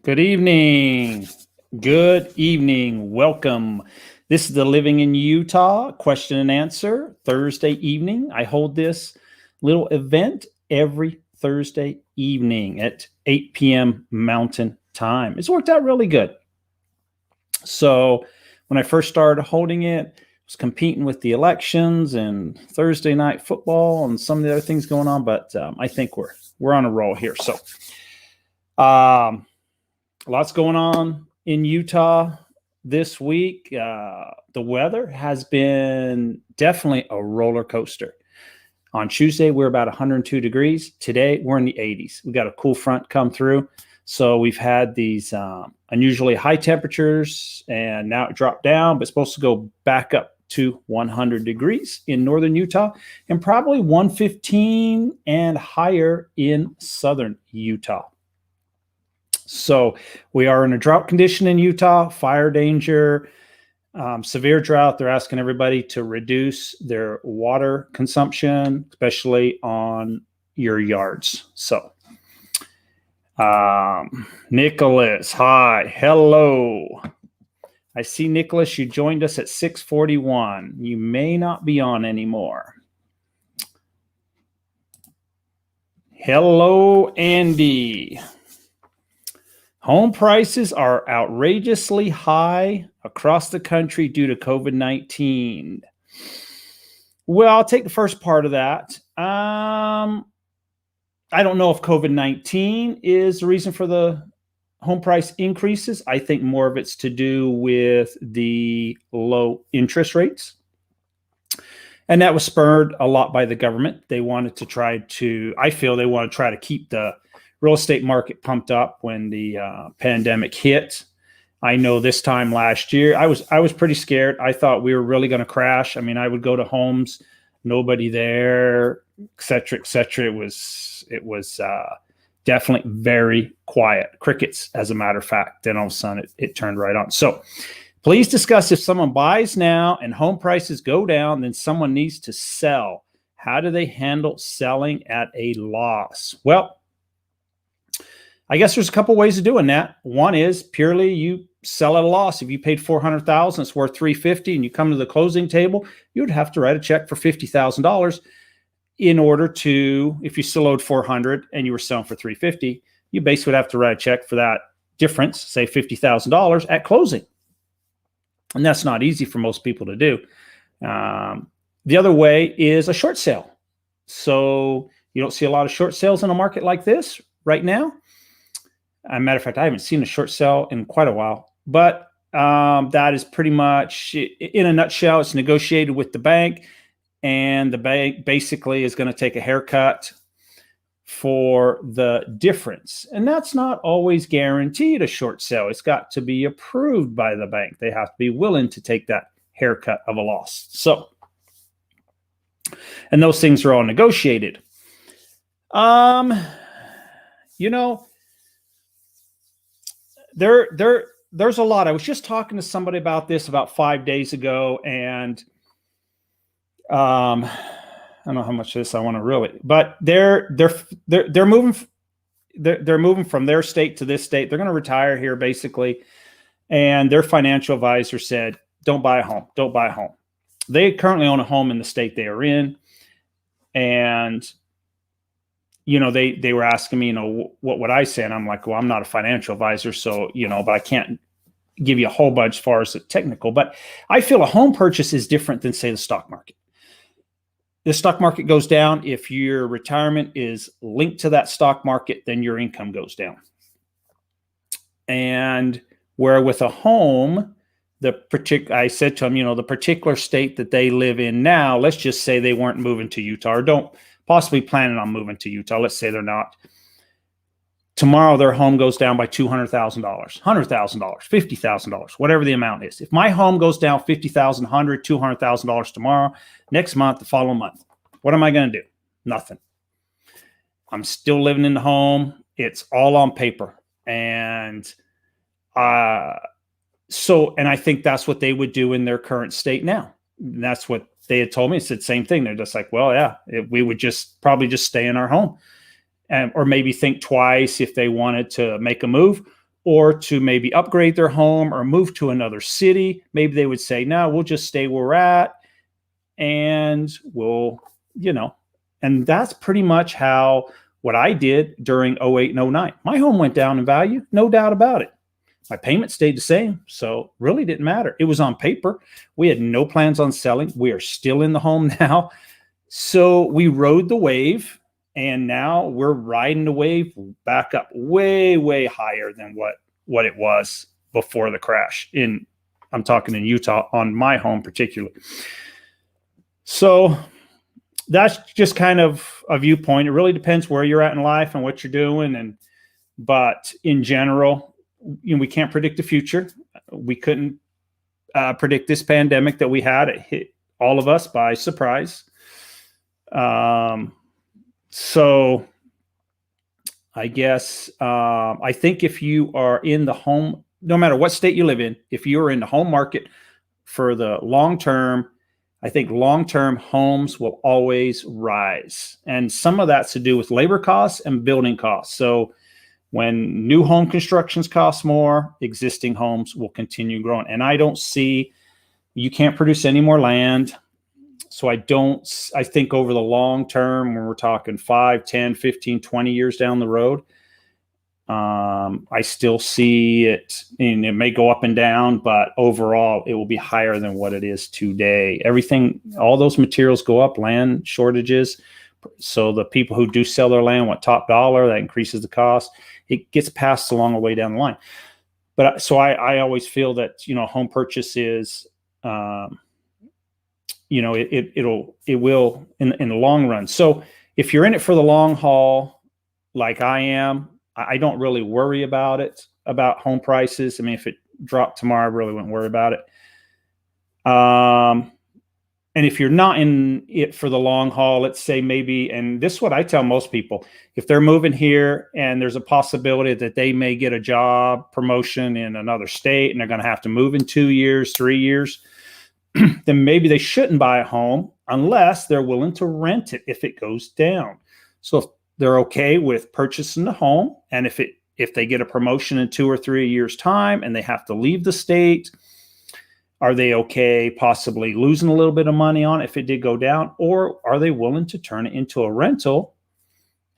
Good evening. Good evening. Welcome. This is the Living in Utah question and answer Thursday evening. I hold this little event every Thursday evening at 8 p.m. Mountain Time. It's worked out really good. So when I first started holding it, I was competing with the elections and Thursday night football and some of the other things going on, but I think we're on a roll here. So lots going on in Utah this week. The weather has been definitely a roller coaster. On Tuesday, we're about 102 degrees. Today, we're in the 80s. We got a cool front come through. So we've had these unusually high temperatures, and now it dropped down, but it's supposed to go back up to 100 degrees in northern Utah and probably 115 and higher in southern Utah. So we are in a drought condition in Utah, fire danger, severe drought. They're asking everybody to reduce their water consumption, especially on your yards. So Nicholas, hi, hello. I see, Nicholas, you joined us at 6:41. You may not be on anymore. Hello, Andy. Home prices are outrageously high across the country due to COVID-19. Well, I'll take the first part of that. I don't know if COVID-19 is the reason for the home price increases. I think more of it's to do with the low interest rates. And that was spurred a lot by the government. They wanted to try to, I feel they want to try to keep the real estate market pumped up when the pandemic hit. I know this time last year, I was pretty scared. I thought we were really going to crash. I mean, I would go to homes, nobody there, et cetera, et cetera. It was definitely very quiet. Crickets, as a matter of fact. Then all of a sudden it turned right on. So please discuss if someone buys now and home prices go down, then someone needs to sell. How do they handle selling at a loss? Well, I guess there's a couple ways of doing that. One is purely you sell at a loss. If you paid $400,000, it's worth $350,000, and you come to the closing table, you would have to write a check for $50,000 in order to, if you still owed $400,000 and you were selling for $350,000, you basically would have to write a check for that difference, say $50,000 at closing. And that's not easy for most people to do. The other way is a short sale. So you don't see a lot of short sales in a market like this right now. As a matter of fact, I haven't seen a short sale in quite a while, but that is pretty much, in a nutshell, it's negotiated with the bank, and the bank basically is going to take a haircut for the difference. And that's not always guaranteed a short sale. It's got to be approved by the bank. They have to be willing to take that haircut of a loss. So, and those things are all negotiated. You know, there's a lot. I was just talking to somebody about this about 5 days ago, and I don't know how much of this I want to really, but they're moving from their state to this state. They're going to retire here basically, and their financial advisor said, "Don't buy a home. Don't buy a home." They currently own a home in the state they are in, and you know, they were asking me, you know, what would I say? And I'm like, well, I'm not a financial advisor, so, you know, but I can't give you a whole bunch as far as the technical. But I feel a home purchase is different than, say, the stock market. The stock market goes down. If your retirement is linked to that stock market, then your income goes down. And where with a home, I said to them, you know, the particular state that they live in now, let's just say they weren't moving to Utah or don't possibly planning on moving to Utah. Let's say they're not. Tomorrow, their home goes down by $200,000, $100,000, $50,000, whatever the amount is. If my home goes down $50,000, $100,000, $200,000 tomorrow, next month, the following month, what am I going to do? Nothing. I'm still living in the home. It's all on paper. And so I think that's what they would do in their current state now. And that's what they had told me. It's the same thing. They're just like, well, yeah, we would probably just stay in our home, or maybe think twice if they wanted to make a move, or to maybe upgrade their home or move to another city. Maybe they would say, no, we'll just stay where we're at and we'll, and that's pretty much how what I did during 08 and 09. My home went down in value, no doubt about it. My payment stayed the same, so really didn't matter. It was on paper. We had no plans on selling. We are still in the home now. So we rode the wave, and now we're riding the wave back up way, way higher than what it was before the crash. I'm talking in Utah on my home particularly. So that's just kind of a viewpoint. It really depends where you're at in life and what you're doing. But in general, we can't predict the future. We couldn't predict this pandemic that we had. It hit all of us by surprise. So I guess I think if you are in the home, no matter what state you live in, if you're in the home market for the long term, I think long-term homes will always rise. And some of that's to do with labor costs and building costs. So when new home constructions cost more, existing homes will continue growing. And I don't see, you can't produce any more land. So I think over the long term, when we're talking 5, 10, 15, 20 years down the road, I still see it, and it may go up and down, but overall it will be higher than what it is today. Everything, all those materials go up, land shortages. So the people who do sell their land want top dollar, that increases the cost. It gets passed along the way down the line. But so I always feel that, home purchase is, it will in the long run. So if you're in it for the long haul, like I am, I don't really worry about home prices. I mean, if it dropped tomorrow, I really wouldn't worry about it. And if you're not in it for the long haul, let's say maybe, and this is what I tell most people, if they're moving here and there's a possibility that they may get a job promotion in another state and they're going to have to move in 2 years, 3 years, then maybe they shouldn't buy a home unless they're willing to rent it if it goes down. So if they're okay with purchasing the home, and if they get a promotion in 2 or 3 years' time and they have to leave the state, are they okay possibly losing a little bit of money on it if it did go down, or are they willing to turn it into a rental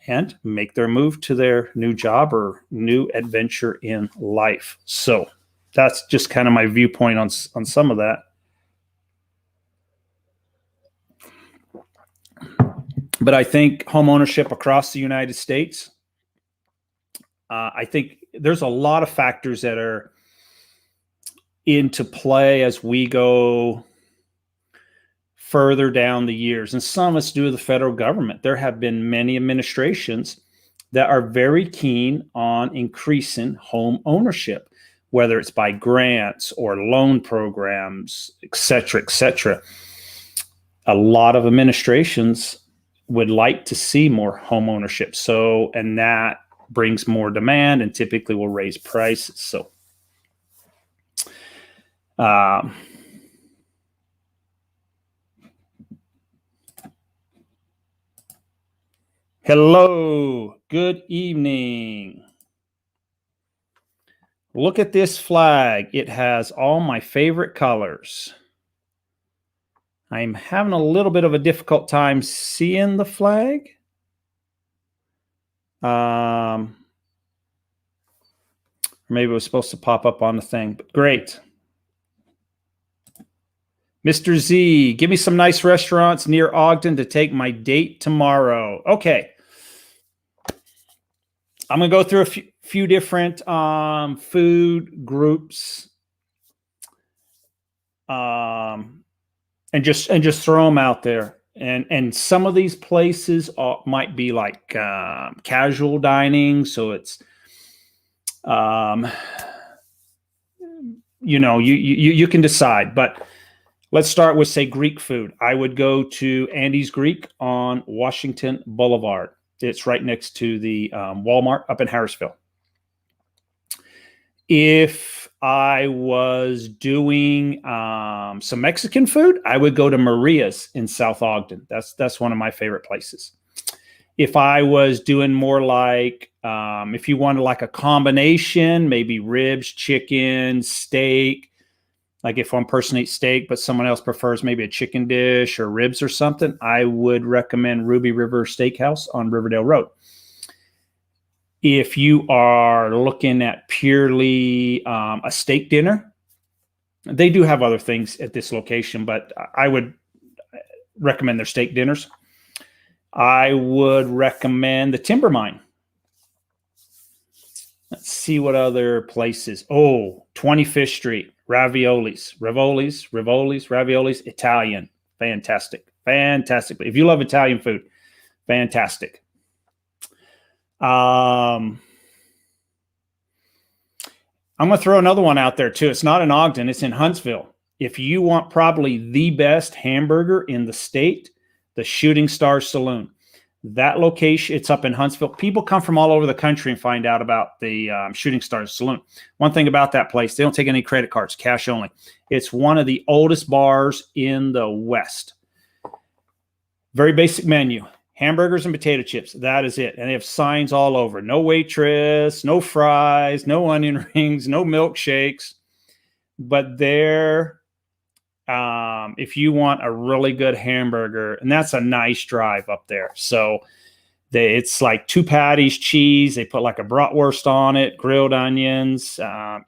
and make their move to their new job or new adventure in life? So that's just kind of my viewpoint on some of that. But I think home ownership across the United States, I think there's a lot of factors that are into play as we go further down the years. And some of it's due to the federal government. There have been many administrations that are very keen on increasing home ownership, whether it's by grants or loan programs, et cetera, et cetera. A lot of administrations would like to see more home ownership. So, and that brings more demand and typically will raise prices. So, hello, good evening. Look at this flag. It has all my favorite colors. I'm having a little bit of a difficult time seeing the flag. Maybe it was supposed to pop up on the thing, but great. Mr. Z, give me some nice restaurants near Ogden to take my date tomorrow. Okay. I'm going to go through a few different food groups. And just throw them out there. And some of these places might be like casual dining. So it's, you can decide. But let's start with, say, Greek food. I would go to Andy's Greek on Washington Boulevard. It's right next to the Walmart up in Harrisville. If I was doing some Mexican food, I would go to Maria's in South Ogden. That's one of my favorite places. If I was doing more like If you wanted like a combination, maybe ribs, chicken, steak. Like if one person eats steak, but someone else prefers maybe a chicken dish or ribs or something, I would recommend Ruby River Steakhouse on Riverdale Road. If you are looking at purely a steak dinner, they do have other things at this location, but I would recommend their steak dinners. I would recommend the Timber Mine. Let's see what other places. Oh, 25th Street, raviolis, Italian. Fantastic. If you love Italian food, fantastic. I'm going to throw another one out there too. It's not in Ogden. It's in Huntsville. If you want probably the best hamburger in the state, the Shooting Star Saloon. That location, it's up in Huntsville. People come from all over the country and find out about the Shooting Star Saloon. One thing about that place, they don't take any credit cards, cash only. It's one of the oldest bars in the West. Very basic menu. Hamburgers and potato chips. That is it. And they have signs all over. No waitress, no fries, no onion rings, no milkshakes. But there, if you want a really good hamburger, and that's a nice drive up there. So it's like 2 patties, cheese. They put like a bratwurst on it, grilled onions.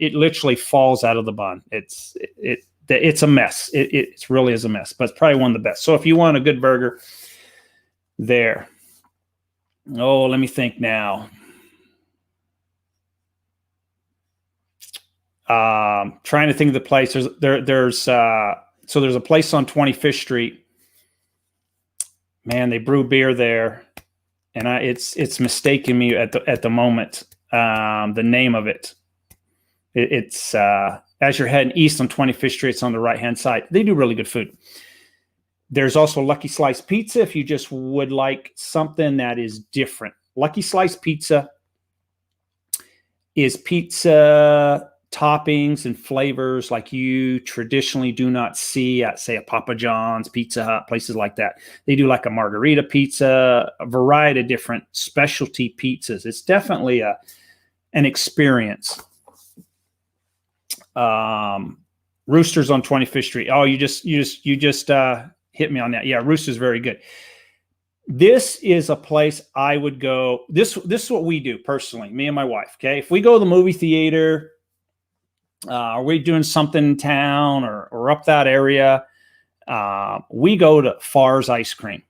It literally falls out of the bun. It's a mess. It really is a mess, but it's probably one of the best. So if you want a good burger there. Oh, let me think now. Trying to think of the place. There's a place on 25th Street. Man, they brew beer there, and it's mistaking me at the moment. The name of it. It's as you're heading east on 25th Street. It's on the right hand side. They do really good food. There's also Lucky Slice Pizza if you just would like something that is different. Lucky Slice Pizza is pizza toppings and flavors like you traditionally do not see at, say, a Papa John's, Pizza Hut, places like that. They do like a margarita pizza, a variety of different specialty pizzas. It's definitely an experience. Roosters on 25th Street. Oh, you just hit me on that. Yeah, Rooster's very good. This is a place I would go. This is what we do personally, me and my wife. Okay, if we go to the movie theater, are we doing something in town or up that area? We go to Farr's Ice Cream.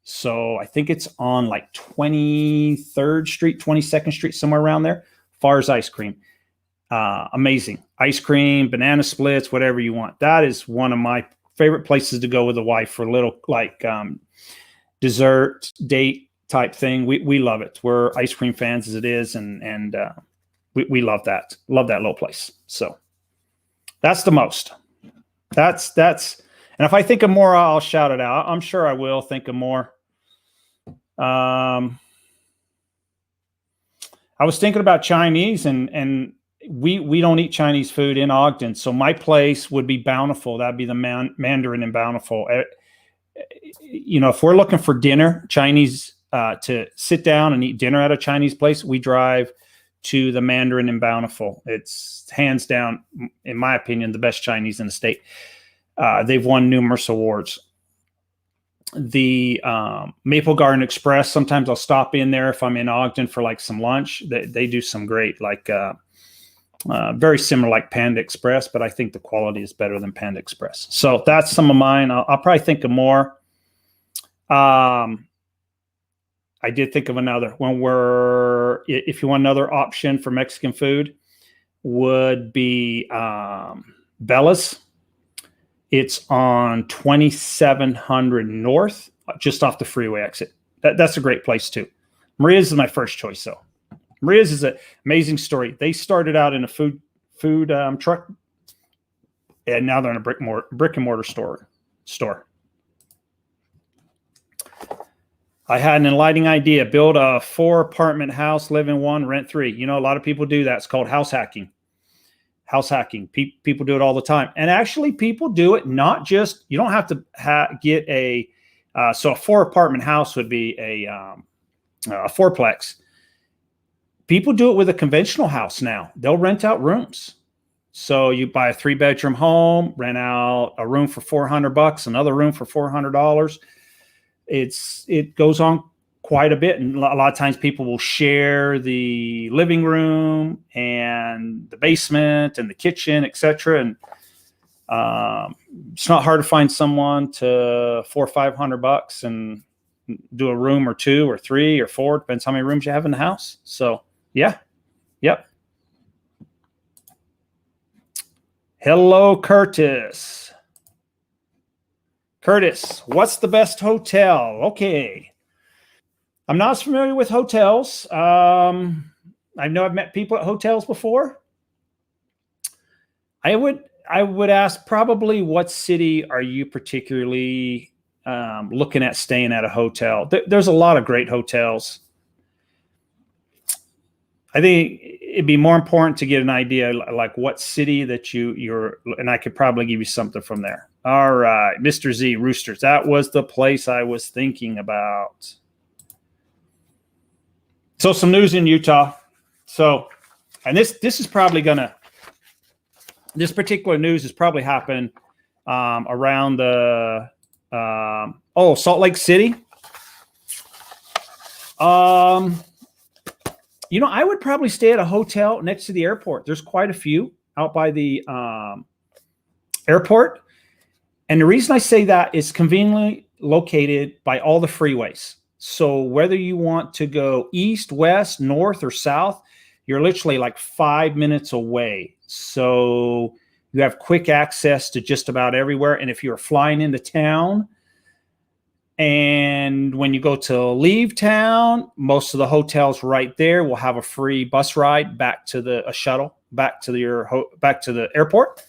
So I think it's on like 23rd Street, 22nd Street, somewhere around there. Farr's Ice Cream. Amazing. Ice cream, banana splits, whatever you want. That is one of my favorite places to go with the wife for a little like dessert date type thing. We love it. We're ice cream fans as it is. And we love that. Love that little place. So that's the most. That's, and if I think of more, I'll shout it out. I'm sure I will think of more. I was thinking about Chinese and we don't eat Chinese food in Ogden. So my place would be Bountiful. That'd be the Mandarin in Bountiful. If we're looking for dinner, Chinese, to sit down and eat dinner at a Chinese place, we drive to the Mandarin in Bountiful. It's hands down, in my opinion, the best Chinese in the state. They've won numerous awards. The Maple Garden Express, sometimes I'll stop in there if I'm in Ogden for like some lunch. They do some great, like very similar like Panda Express, but I think the quality is better than Panda Express. So that's some of mine. I'll probably think of more. I did think of another one if you want another option for Mexican food, would be Bella's. It's on 2700 North, just off the freeway exit. That's a great place too. Maria's is my first choice though. Maria's is an amazing story. They started out in a food truck, and now they're in a brick and mortar store. I had an enlightening idea: build a 4-apartment house, live in 1, rent 3. A lot of people do that. It's called house hacking. House hacking. People do it all the time, and actually, people do it not just. You don't have to get a. So a 4-apartment house would be a 4-plex. People do it with a conventional house now. They'll rent out rooms. So you buy a 3-bedroom home, rent out a room for $400, another room for $400. It goes on quite a bit, and a lot of times people will share the living room and the basement and the kitchen, etc. And it's not hard to find someone to $400 or $500 and do a room or 2 or 3 or 4, depends how many rooms you have in the house. So yeah, yep. Hello, Curtis. Curtis, what's the best hotel? Okay. I'm not as familiar with hotels. I know I've met people at hotels before. I would ask probably what city are you particularly looking at staying at a hotel? There's a lot of great hotels. I think it'd be more important to get an idea like what city that you're, and I could probably give you something from there. All right, Mr. Z, Roosters. That was the place I was thinking about. So some news in Utah. So, and this is probably this particular news is probably happening around the Salt Lake City. I would probably stay at a hotel next to the airport. There's quite a few out by the airport. And the reason I say that is conveniently located by all the freeways. So whether you want to go east, west, north, or south, you're literally like 5 minutes away. So you have quick access to just about everywhere. And if you're flying into town, and when you go to leave town, most of the hotels right there will have a free bus ride back to a shuttle back to the airport,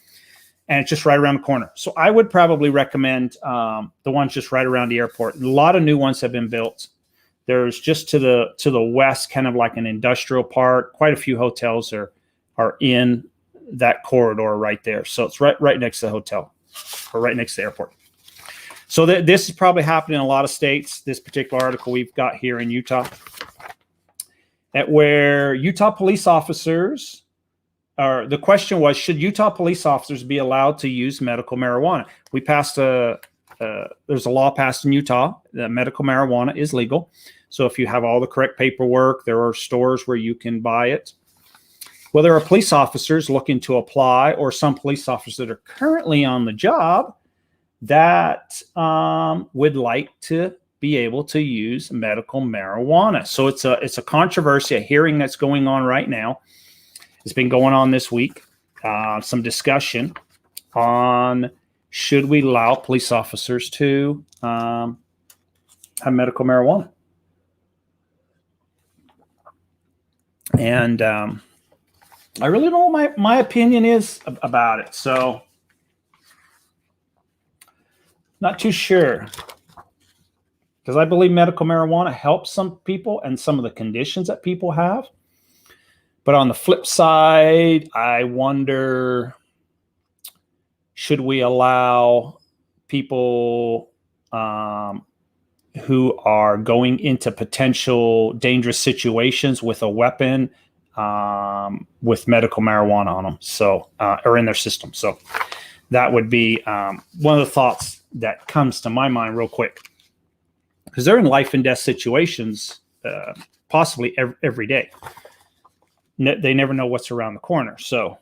and it's just right around the corner. So I would probably recommend the ones just right around the airport. A lot of new ones have been built. There's just to the west, kind of like an industrial park. Quite a few hotels are in that corridor right there. So it's right next to the hotel, or right next to the airport. So this is probably happening in a lot of states. This particular article we've got here in Utah, where Utah police officers, or the question was, should Utah police officers be allowed to use medical marijuana? We passed there's a law passed in Utah that medical marijuana is legal. So if you have all the correct paperwork, there are stores where you can buy it. Well, there are police officers looking to apply, or some police officers that are currently on the job that would like to be able to use medical marijuana. So it's a controversy, a hearing that's going on right now. It's been going on this week. Some discussion on should we allow police officers to have medical marijuana. And I really don't know what my opinion is about it. So not too sure, because I believe medical marijuana helps some people and some of the conditions that people have. But on the flip side, I wonder, should we allow people who are going into potential dangerous situations with a weapon with medical marijuana on them, so or in their system? So that would be one of the thoughts that comes to my mind real quick, because they're in life and death situations possibly every day. They never know what's around the corner. So,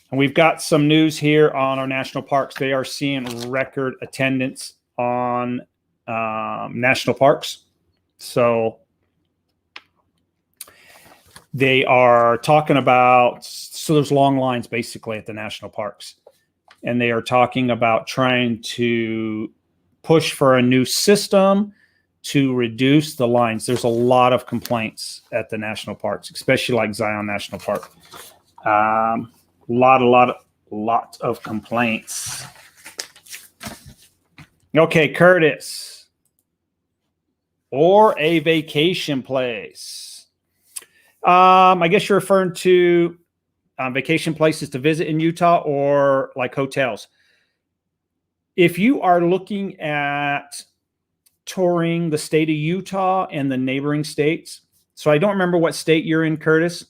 and we've got some news here on our national parks. They are seeing record attendance on national parks. So they are talking about, so there's long lines basically at the national parks. And they are talking about trying to push for a new system to reduce the lines. There's a lot of complaints at the national parks, especially like Zion National Park. Lot of complaints. Okay, Curtis. Or a vacation place. I guess you're referring to vacation places to visit in Utah, or like hotels. If you are looking at touring the state of Utah and the neighboring states, So I don't remember what state you're in, Curtis.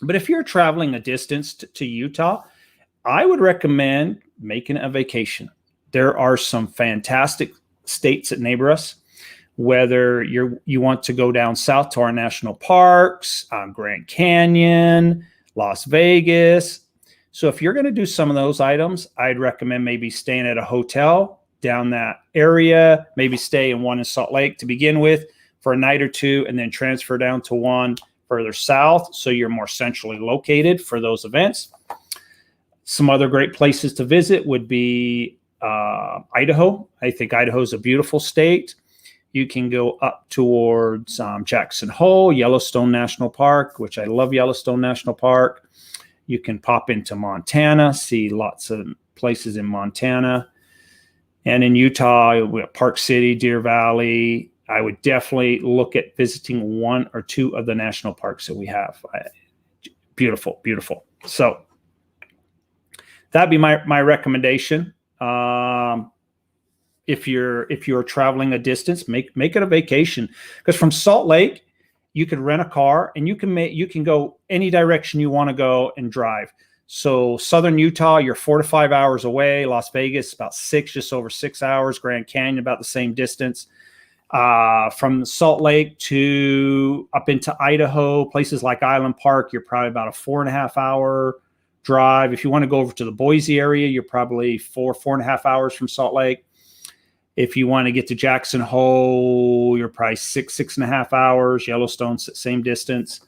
But if you're traveling a distance to Utah, I would recommend making a vacation. There are some fantastic states that neighbor us. Whether you want to go down south to our national parks, Grand Canyon, Las Vegas. So if you're going to do some of those items, I'd recommend maybe staying at a hotel down that area, maybe stay in one in Salt Lake to begin with for a night or two, and then transfer down to one further south so you're more centrally located for those events. Some other great places to visit would be Idaho. I think Idaho is a beautiful state. You can go up towards Jackson Hole, Yellowstone National Park, which I love Yellowstone National Park. You can pop into Montana, see lots of places in Montana. And in Utah, we have Park City, Deer Valley. I would definitely look at visiting one or two of the national parks that we have. Beautiful, beautiful. So that'd be my recommendation. If you're traveling a distance, make it a vacation, because from Salt Lake you could rent a car and you can go any direction you want to go and drive. So southern Utah, you're 4 to 5 hours away. Las Vegas about 6, just over 6 hours. Grand Canyon about the same distance. From Salt Lake to up into Idaho, places like Island Park, you're probably about a 4.5 hour drive. If you want to go over to the Boise area, you're probably 4.5 hours from Salt Lake. If you want to get to Jackson Hole, you're probably 6.5 hours. Yellowstone's the same distance.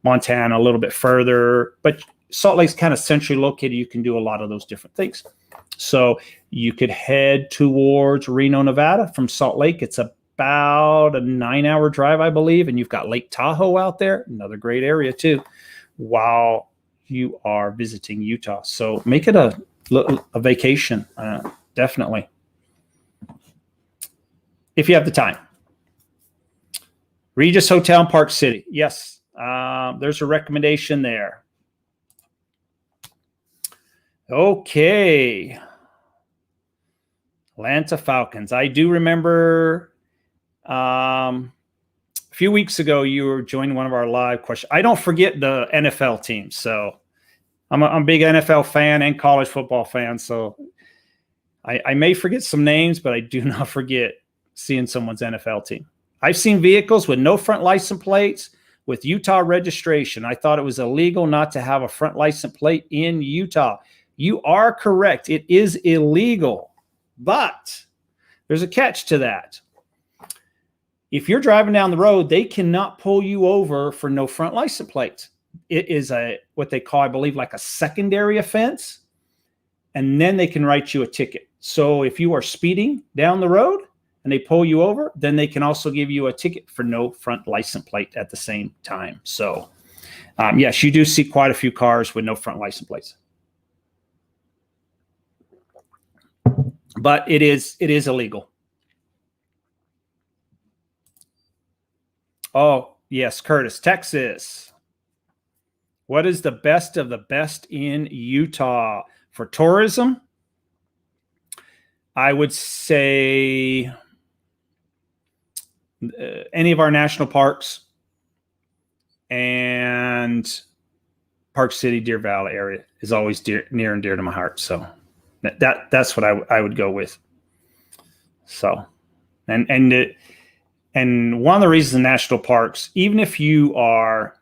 Montana a little bit further, but Salt Lake's kind of centrally located. You can do a lot of those different things. So you could head towards Reno, Nevada from Salt Lake. It's about a 9-hour drive, I believe. And you've got Lake Tahoe out there, another great area too, while you are visiting Utah. So make it a vacation, definitely, if you have the time. Regis Hotel in Park City. Yes, there's a recommendation there. Okay. Atlanta Falcons. I do remember a few weeks ago you were joining one of our live questions. I don't forget the NFL teams. So I'm a big NFL fan and college football fan. So I may forget some names, but I do not forget seeing someone's NFL team. I've seen vehicles with no front license plates with Utah registration. I thought it was illegal not to have a front license plate in Utah. You are correct. It is illegal, but there's a catch to that. If you're driving down the road, they cannot pull you over for no front license plates. It is what they call, I believe, like a secondary offense, and then they can write you a ticket. So if you are speeding down the road and they pull you over, then they can also give you a ticket for no front license plate at the same time. So yes, you do see quite a few cars with no front license plates. But it is illegal. Oh, yes, Curtis, Texas. What is the best of the best in Utah for tourism? I would say any of our national parks and Park City, Deer Valley area is always near and dear to my heart. So that's what I would go with. So, and one of the reasons the national parks, even if you are,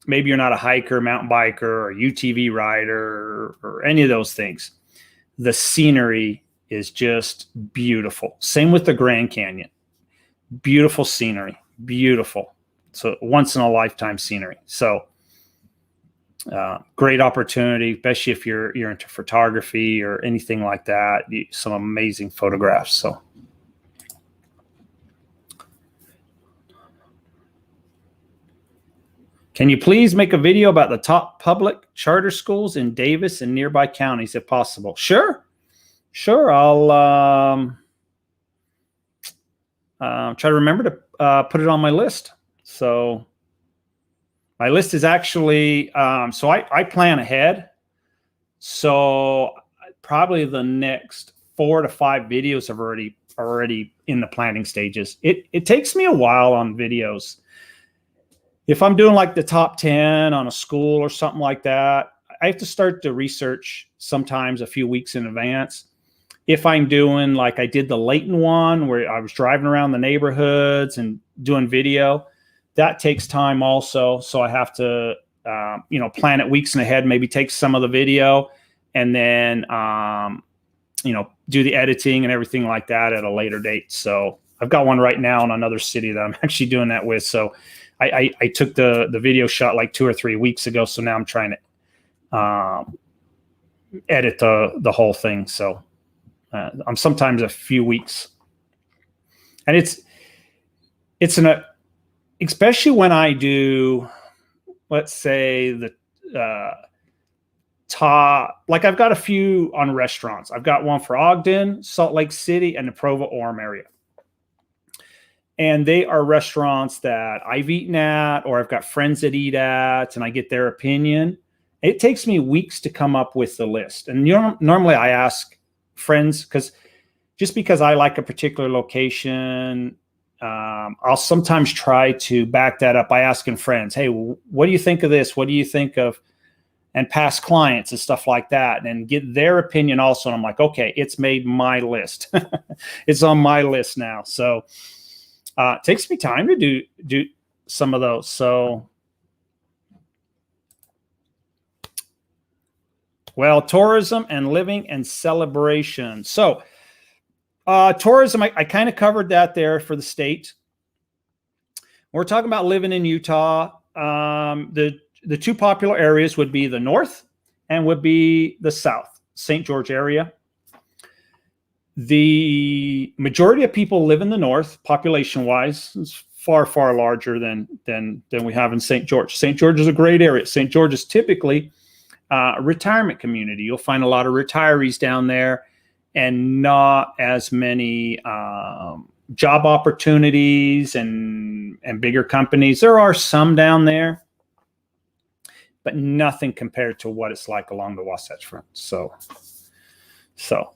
maybe you're not a hiker, mountain biker, or UTV rider, or any of those things, the scenery is just beautiful. Same with the Grand Canyon. Beautiful scenery, beautiful. So once in a lifetime scenery. So great opportunity, especially if you're into photography or anything like that. Some amazing photographs. So. Can you please make a video about the top public charter schools in Davis and nearby counties if possible? Sure. I'll try to remember to put it on my list. So my list is actually, so I plan ahead. So probably the next 4 to 5 videos are already in the planning stages. It takes me a while on videos. if I'm doing like the top 10 on a school or something like that, I have to start to research sometimes a few weeks in advance. If I'm doing like I did the Layton one where I was driving around the neighborhoods and doing video, that takes time also. So I have to, plan it weeks in ahead, maybe take some of the video and then, do the editing and everything like that at a later date. So I've got one right now in another city that I'm actually doing that with. So I took the video shot like 2 or 3 weeks ago. So now I'm trying to edit the whole thing. So I'm sometimes a few weeks. And especially when I do, let's say the top, like I've got a few on restaurants. I've got one for Ogden, Salt Lake City, and the Provo-Orem area. And they are restaurants that I've eaten at, or I've got friends that eat at, and I get their opinion. It takes me weeks to come up with the list. And normally I ask friends, because I like a particular location, I'll sometimes try to back that up by asking friends, hey, what do you think of this? What do you think of, and past clients and stuff like that, and get their opinion also. And I'm like, okay, it's made my list. It's on my list now. So it takes me time to do some of those. So, well, tourism and living and celebration. So tourism, I kind of covered that there for the state. We're talking about living in Utah. The two popular areas would be the north and would be the south, St. George area. The majority of people live in the north, population-wise. It's far, far larger than we have in St. George. St. George is a great area. St. George is typically a retirement community. You'll find a lot of retirees down there and not as many job opportunities and bigger companies. There are some down there, but nothing compared to what it's like along the Wasatch Front. So,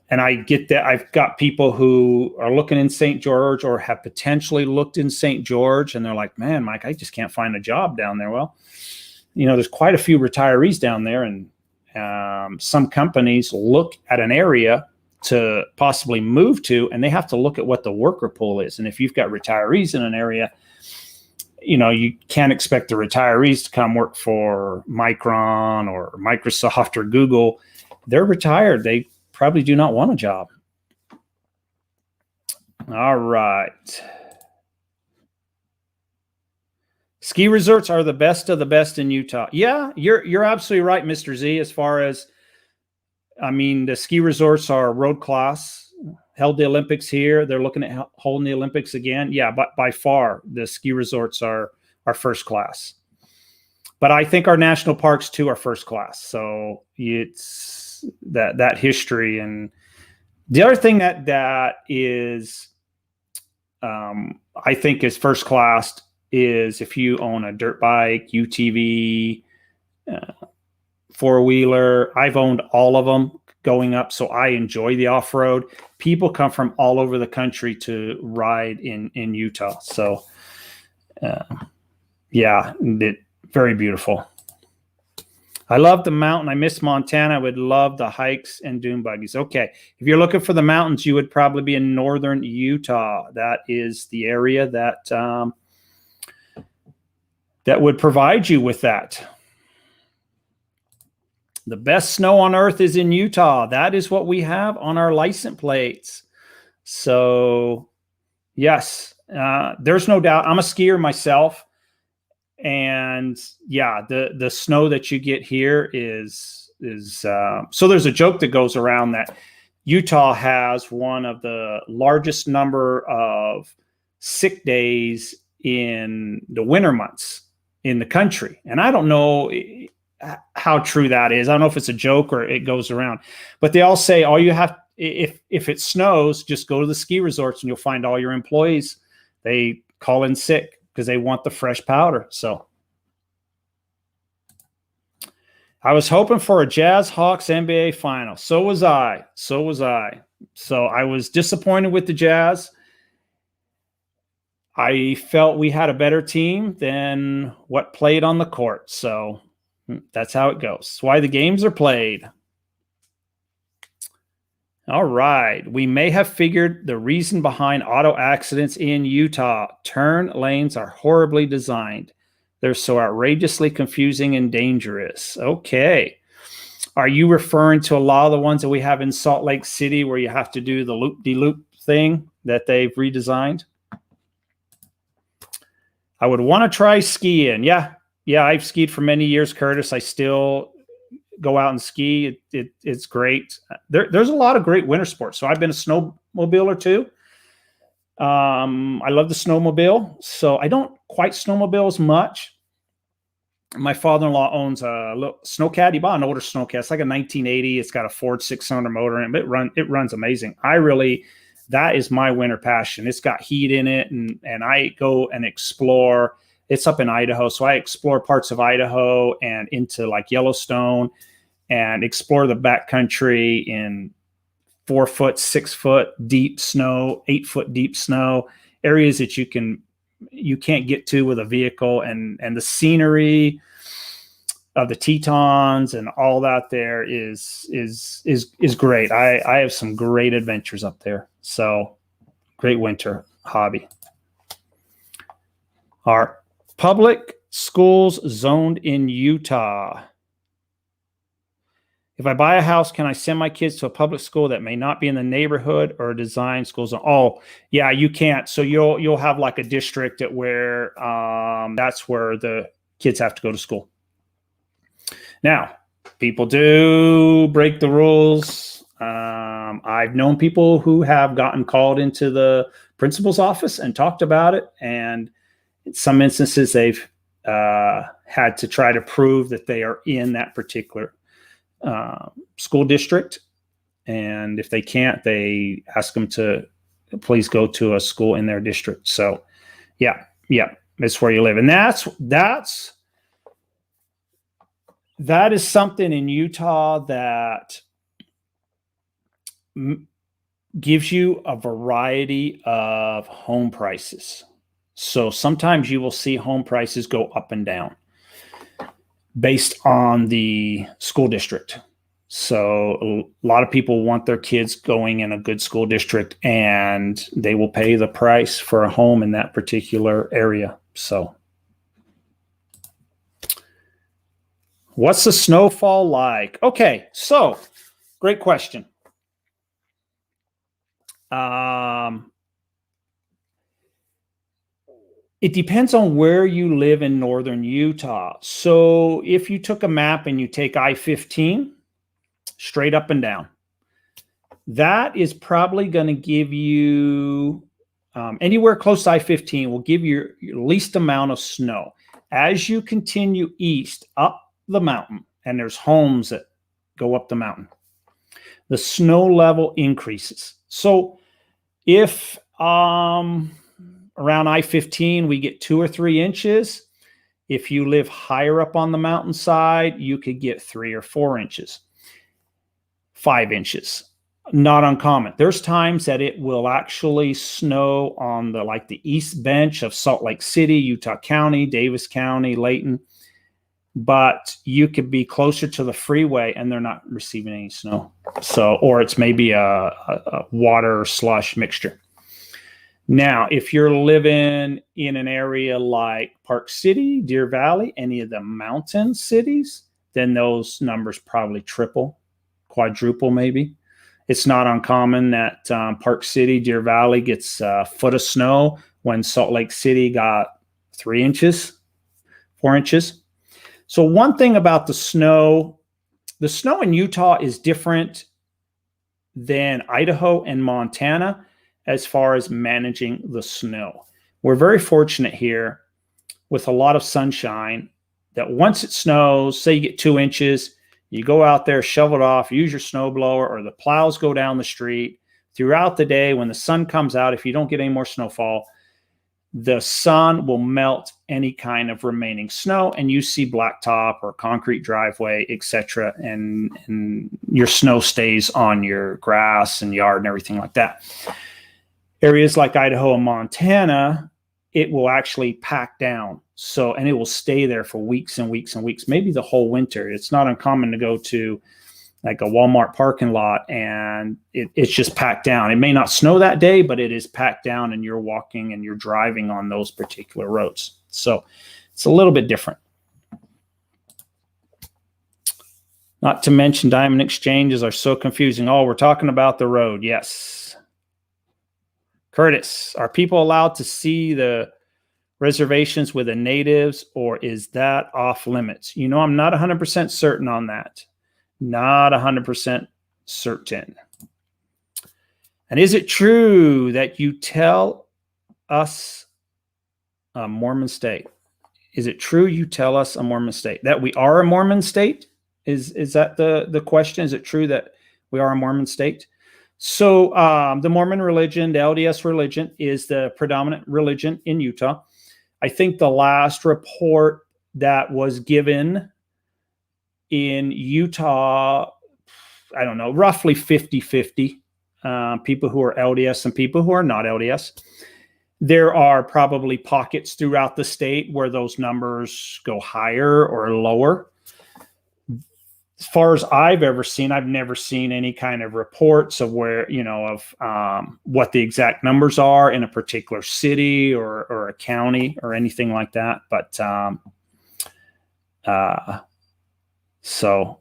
and I get that. I've got people who are looking in St. George or have potentially looked in St. George, and they're like, man, Mike, I just can't find a job down there. Well, there's quite a few retirees down there, and some companies look at an area to possibly move to, and they have to look at what the worker pool is. And if you've got retirees in an area, you can't expect the retirees to come work for Micron or Microsoft or Google. They're retired. They probably do not want a job. All right. Ski resorts are the best of the best in Utah. Yeah, you're absolutely right, Mr. Z, as far as, the ski resorts are world class. Held the Olympics here. They're looking at holding the Olympics again. Yeah, but by far the ski resorts are first class. But I think our national parks too are first class. So it's that history. And the other thing that is, I think is first class is if you own a dirt bike, UTV, four-wheeler. I've owned all of them going up, so I enjoy the off-road. People come from all over the country to ride in Utah. So, yeah, very beautiful. I love the mountain. I miss Montana. I would love the hikes and dune buggies. Okay, if you're looking for the mountains, you would probably be in northern Utah. That is the area that that would provide you with that. The best snow on earth is in Utah. That is what we have on our license plates. So, yes, there's no doubt. I'm a skier myself. And yeah, the snow that you get here is so there's a joke that goes around that Utah has one of the largest number of sick days in the winter months in the country. And I don't know how true that is. I don't know if it's a joke or it goes around, but they all say all you have, if it snows, just go to the ski resorts and you'll find all your employees, they call in sick because they want the fresh powder. So I was hoping for a Jazz Hawks NBA final. So was I. So I was disappointed with the Jazz. I felt we had a better team than what played on the court. So that's how it goes. That's why the games are played. All right. We may have figured the reason behind auto accidents in Utah. Turn lanes are horribly designed. They're so outrageously confusing and dangerous. Okay. Are you referring to a lot of the ones that we have in Salt Lake City where you have to do the loop-de-loop thing that they've redesigned? I would want to try skiing. Yeah, I've skied for many years, Curtis. I still go out and ski. It's great. There's a lot of great winter sports. So I've been a snowmobiler too. I love the snowmobile. So I don't quite snowmobile as much. My father-in-law owns a little snowcat. He bought an older snowcat. It's like a 1980. It's got a Ford 6-cylinder motor in it. It runs amazing. That is my winter passion. It's got heat in it, and I go and explore. It's up in Idaho, so I explore parts of Idaho and into like Yellowstone and explore the backcountry in 4 foot, 6 foot deep snow, 8 foot deep snow, areas that you can't get to with a vehicle, and the scenery of the Tetons and all that there is great. I have some great adventures up there. So great winter hobby. Are public schools zoned in Utah? If I buy a house, can I send my kids to a public school that may not be in the neighborhood or design schools? Oh, yeah, you can't. So you'll have like a district at where that's where the kids have to go to school. Now, people do break the rules. I've known people who have gotten called into the principal's office and talked about it. And in some instances, they've had to try to prove that they are in that particular school district. And if they can't, they ask them to please go to a school in their district. So yeah, that's where you live. And that is something in Utah that gives you a variety of home prices. So sometimes you will see home prices go up and down based on the school district. So a lot of people want their kids going in a good school district, and they will pay the price for a home in that particular area. So what's the snowfall like? Okay, so great question. It depends on where you live in northern Utah. So if you took a map and you take I-15 straight up and down, that is probably going to give you anywhere close to I-15 will give you your least amount of snow. As you continue east up the mountain, and there's homes that go up the mountain, the snow level increases. So if around I-15 we get 2 or 3 inches, if you live higher up on the mountainside, you could get 3 or 4 inches, 5 inches. Not uncommon. There's times that it will actually snow on the east bench of Salt Lake City, Utah County, Davis County, Layton, but you could be closer to the freeway and they're not receiving any snow. So, or it's maybe a water slush mixture. Now, if you're living in an area like Park City, Deer Valley, any of the mountain cities, then those numbers probably triple, quadruple maybe. It's not uncommon that Park City, Deer Valley gets a foot of snow when Salt Lake City got 3 inches, 4 inches. So one thing about the snow in Utah is different than Idaho and Montana as far as managing the snow. We're very fortunate here with a lot of sunshine that once it snows, say you get 2 inches, you go out there, shovel it off, use your snow blower, or the plows go down the street. Throughout the day, when the sun comes out, if you don't get any more snowfall, the sun will melt any kind of remaining snow, and you see blacktop or concrete driveway, etc., and your snow stays on your grass and yard and everything like that. Areas like Idaho and Montana, it will actually pack down. So, and it will stay there for weeks and weeks and weeks, maybe the whole winter. It's not uncommon to go to like a Walmart parking lot and it's just packed down. It may not snow that day, but it is packed down and you're walking and you're driving on those particular roads. So it's a little bit different. Not to mention diamond exchanges are so confusing. Oh, we're talking about the road. Yes. Curtis, are people allowed to see the reservations with the natives, or is that off limits? You know, I'm not 100% certain on that. Not 100% certain. And is it true that you tell us a Mormon state? Is it true you tell us a Mormon state? That we are a Mormon state? Is that the question? Is it true that we are a Mormon state? So the Mormon religion, the LDS religion, is the predominant religion in Utah. I think the last report that was given in Utah, I don't know, roughly 50-50, people who are LDS and people who are not LDS. There are probably pockets throughout the state where those numbers go higher or lower. As far as I've ever seen, I've never seen any kind of reports of where, you know, of what the exact numbers are in a particular city or a county or anything like that. But so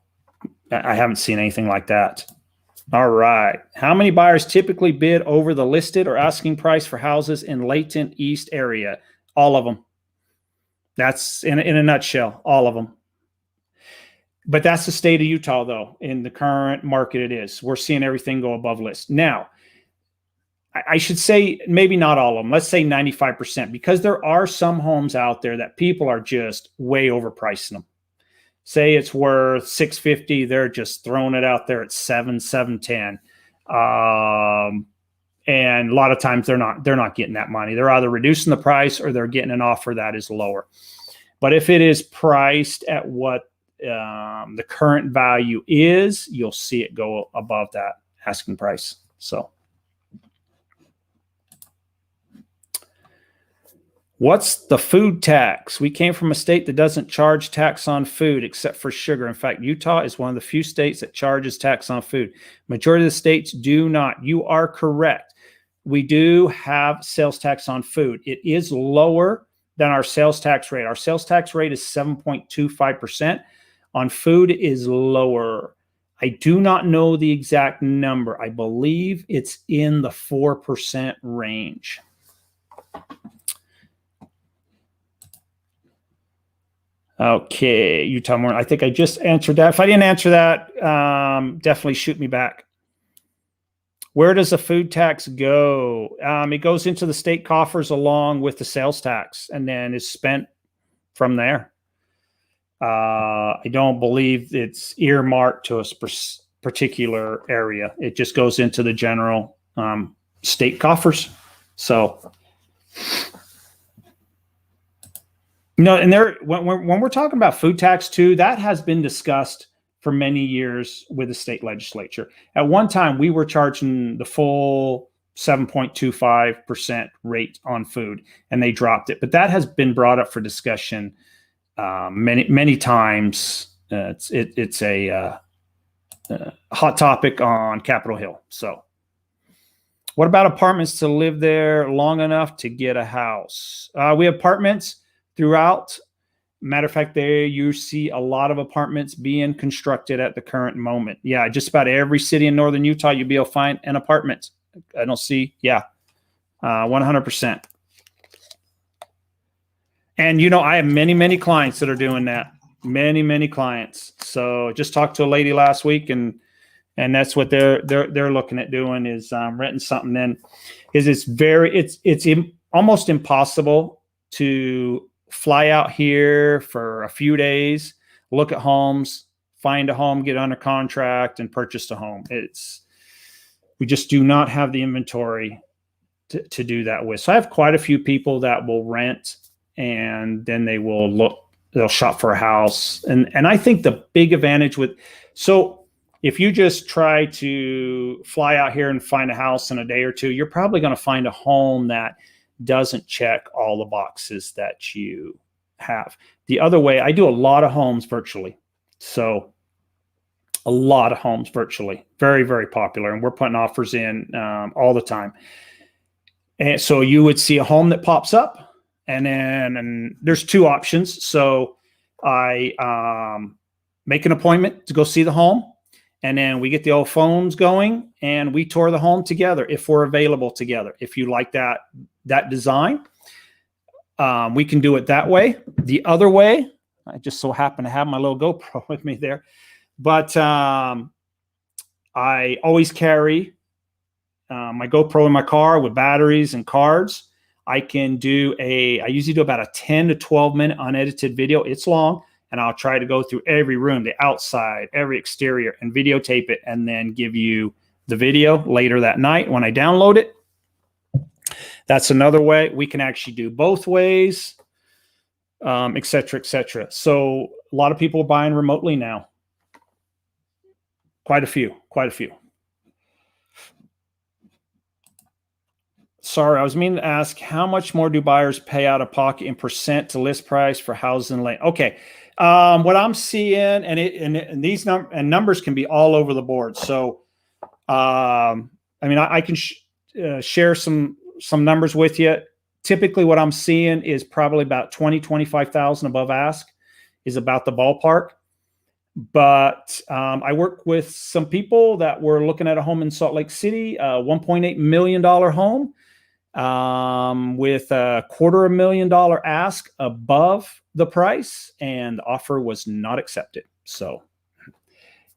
I haven't seen anything like that. All right. How many buyers typically bid over the listed or asking price for houses in Layton East area? All of them. That's in a nutshell, all of them. But that's the state of Utah, though. In the current market, it is. We're seeing everything go above list. Now, I should say maybe not all of them. Let's say 95%, because there are some homes out there that people are just way overpricing them. Say it's worth $650, they're just throwing it out there at $710. And a lot of times they're not getting that money. They're either reducing the price or they're getting an offer that is lower. But if it is priced at what the current value is, you'll see it go above that asking price. So what's the food tax? We came from a state that doesn't charge tax on food except for sugar. In fact, Utah is one of the few states that charges tax on food. Majority of the states do not. You are correct. We do have sales tax on food. It is lower than our sales tax rate. Our sales tax rate is 7.25%. On food is lower. I do not know the exact number. I believe it's in the 4% range. Okay, Utah more. I think I just answered that. If I didn't answer that, definitely shoot me back. Where does the food tax go? It goes into the state coffers along with the sales tax and then is spent from there. I don't believe it's earmarked to a particular area. It just goes into the general state coffers. So, you know, and when we're talking about food tax too, that has been discussed for many years with the state legislature. At one time, we were charging the full 7.25% rate on food, and they dropped it. But that has been brought up for discussion many times. It's a hot topic on Capitol Hill. So what about apartments to live there long enough to get a house? We have apartments throughout. Matter of fact, you see a lot of apartments being constructed at the current moment. Yeah, just about every city in northern Utah, you'll be able to find an apartment. I don't see, 100%. And, you know, I have many clients that are doing that. Many clients. So just talked to a lady last week, and that's what they're looking at doing is renting something. Then it's almost impossible to fly out here for a few days, look at homes, find a home, get under contract, and purchase a home. We just do not have the inventory to do that with. So I have quite a few people that will rent, and then they'll shop for a house. And I think the big advantage so if you just try to fly out here and find a house in a day or two, you're probably going to find a home that doesn't check all the boxes that you have. The other way, I do a lot of homes virtually. So a lot of homes virtually, very, very popular. And we're putting offers in all the time. And so you would see a home that pops up, and there's two options. So I make an appointment to go see the home, and then we get the old phones going and we tour the home together if we're available together. If you like that design, we can do it that way. The other way, I just so happen to have my little GoPro with me there, but I always carry my GoPro in my car with batteries and cards. I usually do about a 10 to 12 minute unedited video. It's long, and I'll try to go through every room, the outside, every exterior, and videotape it, and then give you the video later that night when I download it. That's another way. We can actually do both ways, et cetera, et cetera. So a lot of people are buying remotely now. Quite a few. Sorry, I was meaning to ask, how much more do buyers pay out of pocket in percent to list price for houses in Layton? Okay, what I'm seeing, and these numbers can be all over the board. So, I mean, I can share some numbers with you. Typically, what I'm seeing is probably about 25,000 above ask is about the ballpark. But I work with some people that were looking at a home in Salt Lake City, a $1.8 million home, with a $250,000 ask above the price, and the offer was not accepted. So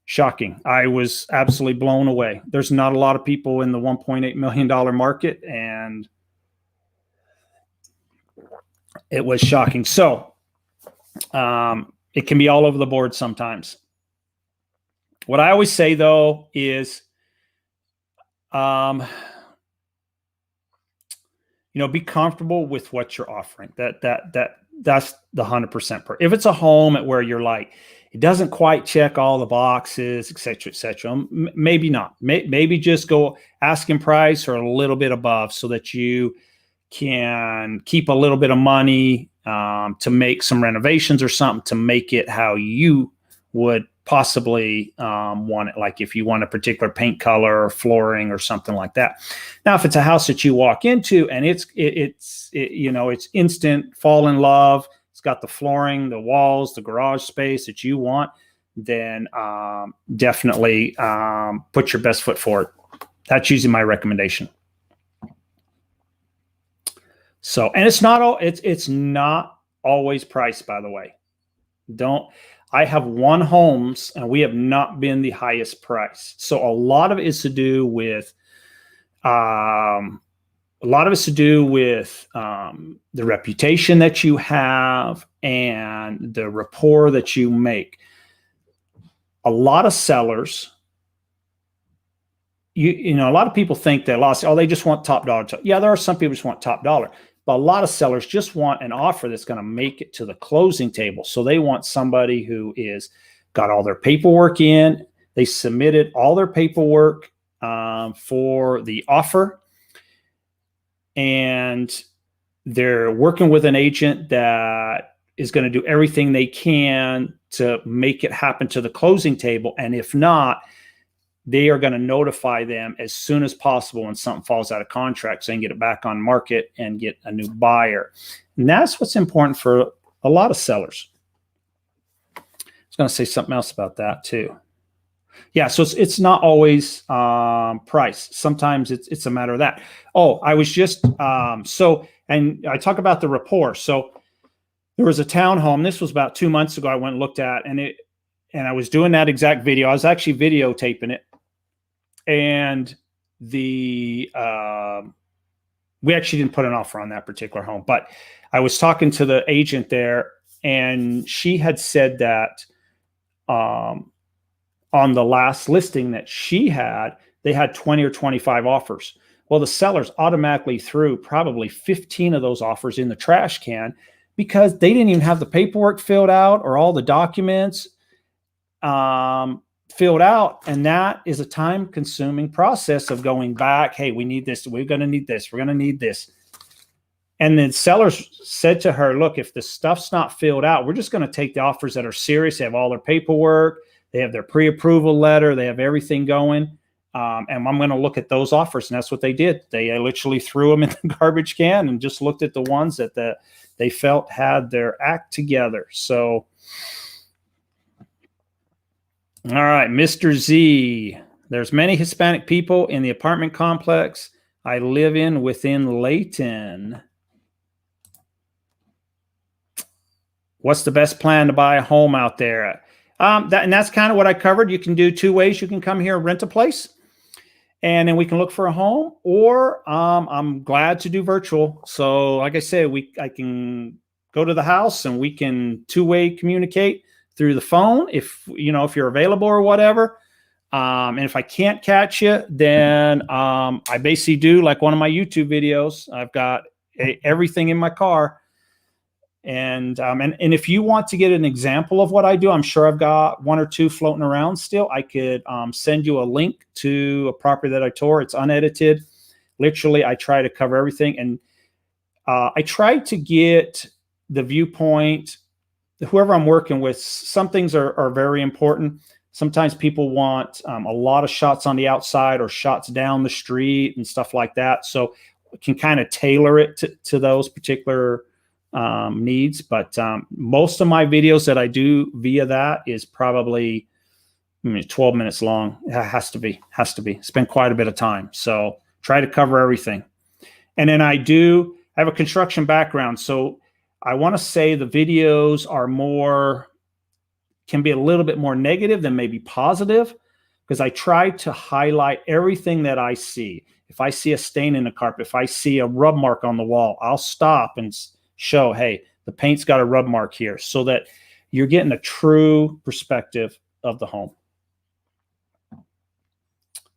shocking. I was absolutely blown away. There's not a lot of people in the $1.8 million market, and it was shocking. So it can be all over the board sometimes. What I always say though is, be comfortable with what you're offering. That's the 100%. If it's a home at where you're like, it doesn't quite check all the boxes, et cetera, maybe not. Maybe just go asking price or a little bit above so that you can keep a little bit of money to make some renovations or something to make it how you would possibly want it. Like if you want a particular paint color or flooring or something like that. Now, if it's a house that you walk into and it's instant fall in love, it's got the flooring, the walls, the garage space that you want, then definitely put your best foot forward. That's usually my recommendation. So, and it's not always priced, by the way. I have won homes and we have not been the highest price. So a lot of it is to do with the reputation that you have and the rapport that you make. A lot of sellers, a lot of people think that they just want top dollar. Yeah, there are some people who just want top dollar. But a lot of sellers just want an offer that's going to make it to the closing table. So they want somebody who is got all their paperwork in. They submitted all their paperwork for the offer. And they're working with an agent that is going to do everything they can to make it happen to the closing table. And if not, they are going to notify them as soon as possible when something falls out of contract so they can get it back on market and get a new buyer. And that's what's important for a lot of sellers. I was going to say something else about that too. Yeah, so it's not always price. Sometimes it's a matter of that. Oh, I was just, and I talk about the rapport. So there was a townhome. This was about 2 months ago I went and looked at, and I was doing that exact video. I was actually videotaping it. And we actually didn't put an offer on that particular home, but I was talking to the agent there, and she had said that on the last listing that she had, they had 20 or 25 offers. Well, the sellers automatically threw probably 15 of those offers in the trash can because they didn't even have the paperwork filled out or all the documents filled out. And that is a time-consuming process of going back. Hey, we need this. We're going to need this. We're going to need this. And then sellers said to her, look, if the stuff's not filled out, we're just going to take the offers that are serious. They have all their paperwork. They have their pre-approval letter. They have everything going. And I'm going to look at those offers. And that's what they did. They literally threw them in the garbage can and just looked at the ones that they felt had their act together. So, all right, Mr. Z. There's many Hispanic people in the apartment complex I live in within Layton. What's the best plan to buy a home out there? And that's kind of what I covered. You can do two ways. You can come here and rent a place, and then we can look for a home, or I'm glad to do virtual. So like I said, I can go to the house and we can two-way communicate through the phone if you're available or whatever. And if I can't catch you, then I basically do like one of my YouTube videos. I've got everything in my car. And if you want to get an example of what I do, I'm sure I've got one or two floating around still. I could send you a link to a property that I tour. It's unedited. Literally, I try to cover everything. And I try to get the viewpoint, whoever I'm working with. Some things are very important. Sometimes people want a lot of shots on the outside or shots down the street and stuff like that. So we can kind of tailor it to those particular needs. But most of my videos that I do via that is probably 12 minutes long. It has to be. Spend quite a bit of time. So try to cover everything. And then I have a construction background. So I want to say the videos can be a little bit more negative than maybe positive, because I try to highlight everything that I see. If I see a stain in the carpet, if I see a rub mark on the wall, I'll stop and show, hey, the paint's got a rub mark here, so that you're getting a true perspective of the home.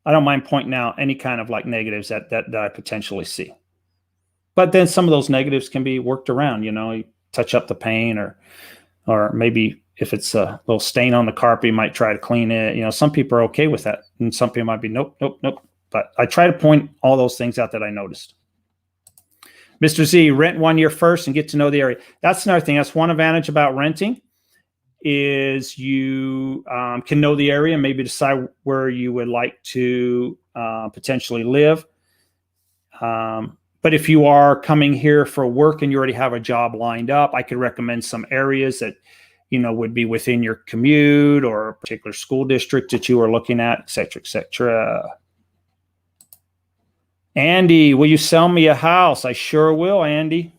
I don't mind pointing out any kind of like negatives that I potentially see. But then some of those negatives can be worked around, you touch up the paint, or maybe if it's a little stain on the carpet, you might try to clean it. Some people are okay with that, and some people might be nope. But I try to point all those things out that I noticed. Mr. Z, rent 1 year first and get to know the area. That's another thing. That's one advantage about renting, is you can know the area and maybe decide where you would like to potentially live. But if you are coming here for work and you already have a job lined up, I could recommend some areas that would be within your commute, or a particular school district that you are looking at, et cetera, et cetera. Andy, will you sell me a house? I sure will, Andy.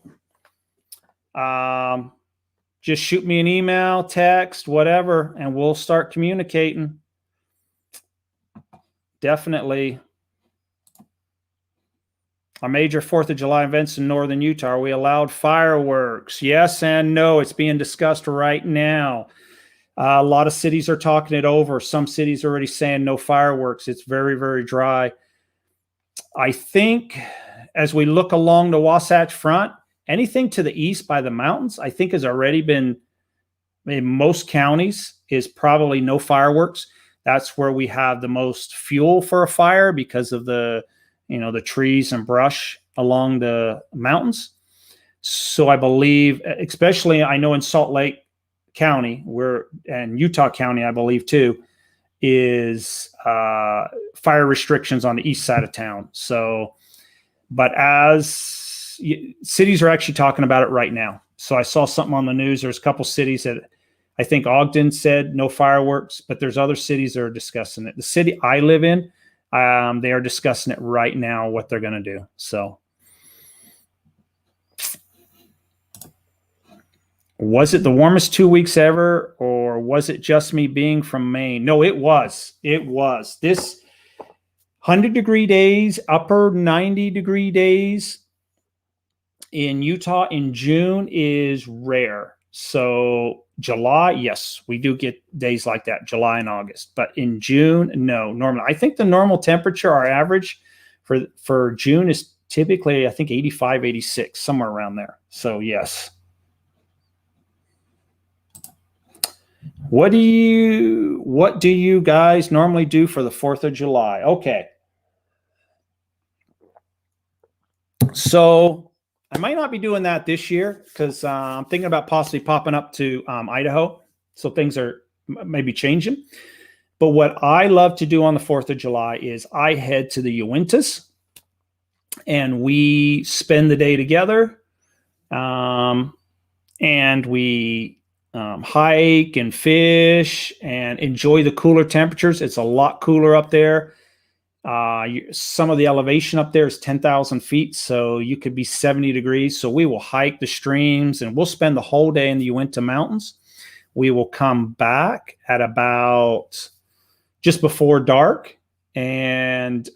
Just shoot me an email, text, whatever, and we'll start communicating. Definitely. Our major 4th of July events in northern Utah. Are we allowed fireworks? Yes and no. It's being discussed right now. A lot of cities are talking it over. Some cities are already saying no fireworks. It's very, very dry. I think as we look along the Wasatch Front, anything to the east by the mountains, I think has already been, in most counties, is probably no fireworks. That's where we have the most fuel for a fire because of the trees and brush along the mountains. So I believe, especially I know in Salt Lake County, and Utah County, I believe too, is fire restrictions on the east side of town. So, but as cities are actually talking about it right now. So I saw something on the news. There's a couple cities that, I think Ogden said no fireworks, but there's other cities that are discussing it. The city I live in, they are discussing it right now, what they're going to do. So was it the warmest 2 weeks ever, or was it just me being from Maine? No, it was. This 100-degree days, upper 90-degree days in Utah in June is rare. So July, yes, we do get days like that, July and August. But in June, no. Normally, I think the normal temperature, our average for June is typically, I think, 85, 86, somewhere around there. So yes. What do you guys normally do for the 4th of July? Okay. So I might not be doing that this year because I'm thinking about possibly popping up to Idaho. So things are maybe changing. But what I love to do on the 4th of July is I head to the Uintas and we spend the day together. And we hike and fish and enjoy the cooler temperatures. It's a lot cooler up there. Some of the elevation up there is 10,000 feet, so you could be 70 degrees. So we will hike the streams and we'll spend the whole day in the Uinta Mountains. We will come back at about just before dark and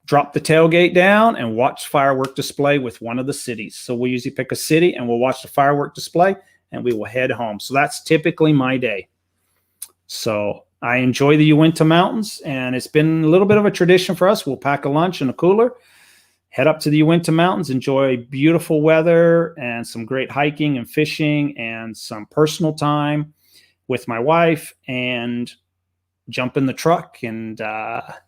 drop the tailgate down and watch firework display with one of the cities. So we'll usually pick a city and we'll watch the firework display and we will head home. So that's typically my day. So I enjoy the Uinta Mountains, and it's been a little bit of a tradition for us. We'll pack a lunch and a cooler, head up to the Uinta Mountains, enjoy beautiful weather and some great hiking and fishing and some personal time with my wife, and jump in the truck and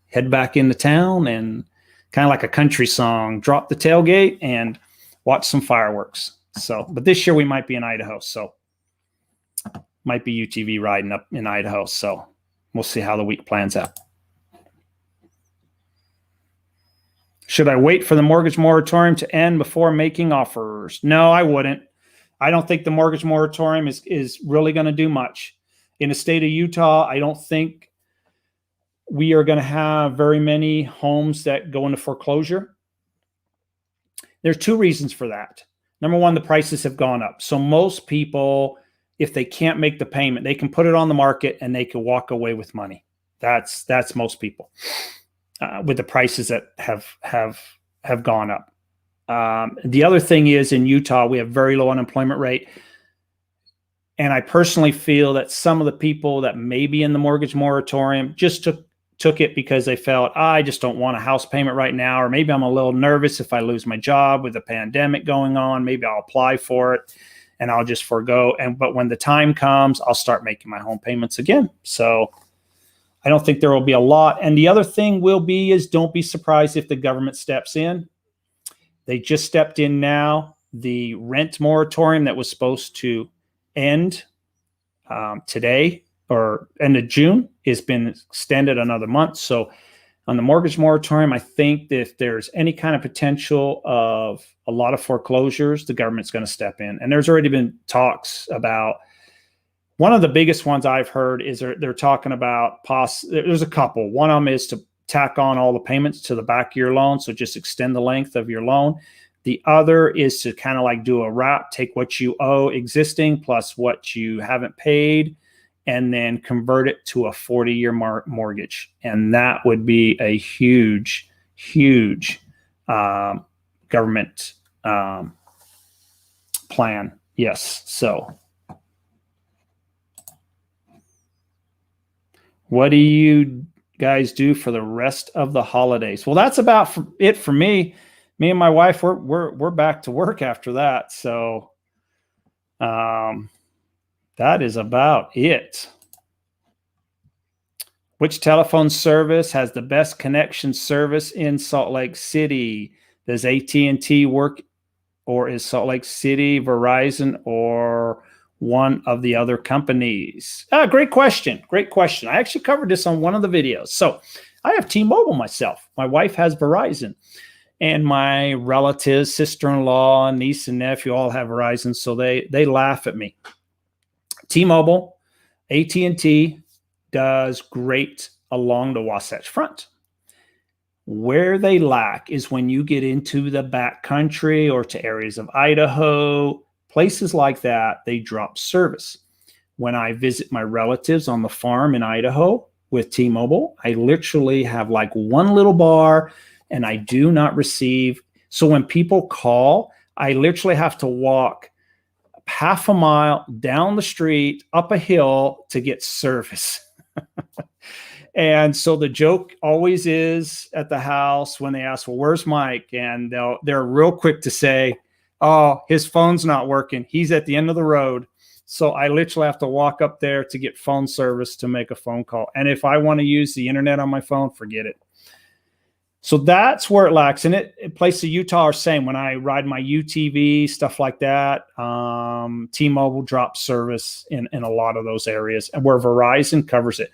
head back into town and kind of like a country song, drop the tailgate and watch some fireworks. So, but this year we might be in Idaho. So might be UTV riding up in Idaho. So we'll see how the week plans out. Should I wait for the mortgage moratorium to end before making offers? No, I wouldn't. I don't think the mortgage moratorium is really going to do much. In the state of Utah, I don't think we are going to have very many homes that go into foreclosure. There's two reasons for that. Number one, the prices have gone up. So most people, if they can't make the payment, they can put it on the market and they can walk away with money. That's most people with the prices that have gone up. The other thing is, in Utah, we have very low unemployment rate. And I personally feel that some of the people that may be in the mortgage moratorium just took it because they felt, I just don't want a house payment right now, or maybe I'm a little nervous if I lose my job with the pandemic going on, maybe I'll apply for it and I'll just forego. But when the time comes, I'll start making my home payments again. So I don't think there will be a lot. And the other thing will be is, don't be surprised if the government steps in. They just stepped in now. The rent moratorium that was supposed to end today or end of June has been extended another month. So on the mortgage moratorium, I think that if there's any kind of potential of a lot of foreclosures, the government's going to step in. And there's already been talks about, one of the biggest ones I've heard is they're talking about there's a couple. One of them is to tack on all the payments to the back of your loan. So just extend the length of your loan. The other is to kind of like do a wrap, take what you owe existing plus what you haven't paid, and then convert it to a 40-year mortgage. And that would be a huge, huge government plan. Yes. So what do you guys do for the rest of the holidays? Well, that's about it for me. Me and my wife, we're back to work after that. So that is about it. Which telephone service has the best connection service in Salt Lake City? Does AT&T work, or is Salt Lake City Virizon or one of the other companies? Great question. Great question. I actually covered this on one of the videos. So I have T-Mobile myself. My wife has Verizon. And my relatives, sister-in-law, niece and nephew all have Verizon, so they laugh at me. T-Mobile, AT&T does great along the Wasatch Front. Where they lack is when you get into the back country or to areas of Idaho, places like that, they drop service. When I visit my relatives on the farm in Idaho with T-Mobile, I literally have like one little bar, and I do not receive. So when people call, I literally have to walk half a mile down the street, up a hill to get service. And so the joke always is at the house when they ask, well, where's Mike? And they're real quick to say, oh, his phone's not working. He's at the end of the road. So I literally have to walk up there to get phone service to make a phone call. And if I want to use the internet on my phone, forget it. So that's where it lacks. And places of Utah are saying when I ride my UTV, stuff like that, T-Mobile drops service in a lot of those areas, and where Verizon covers it.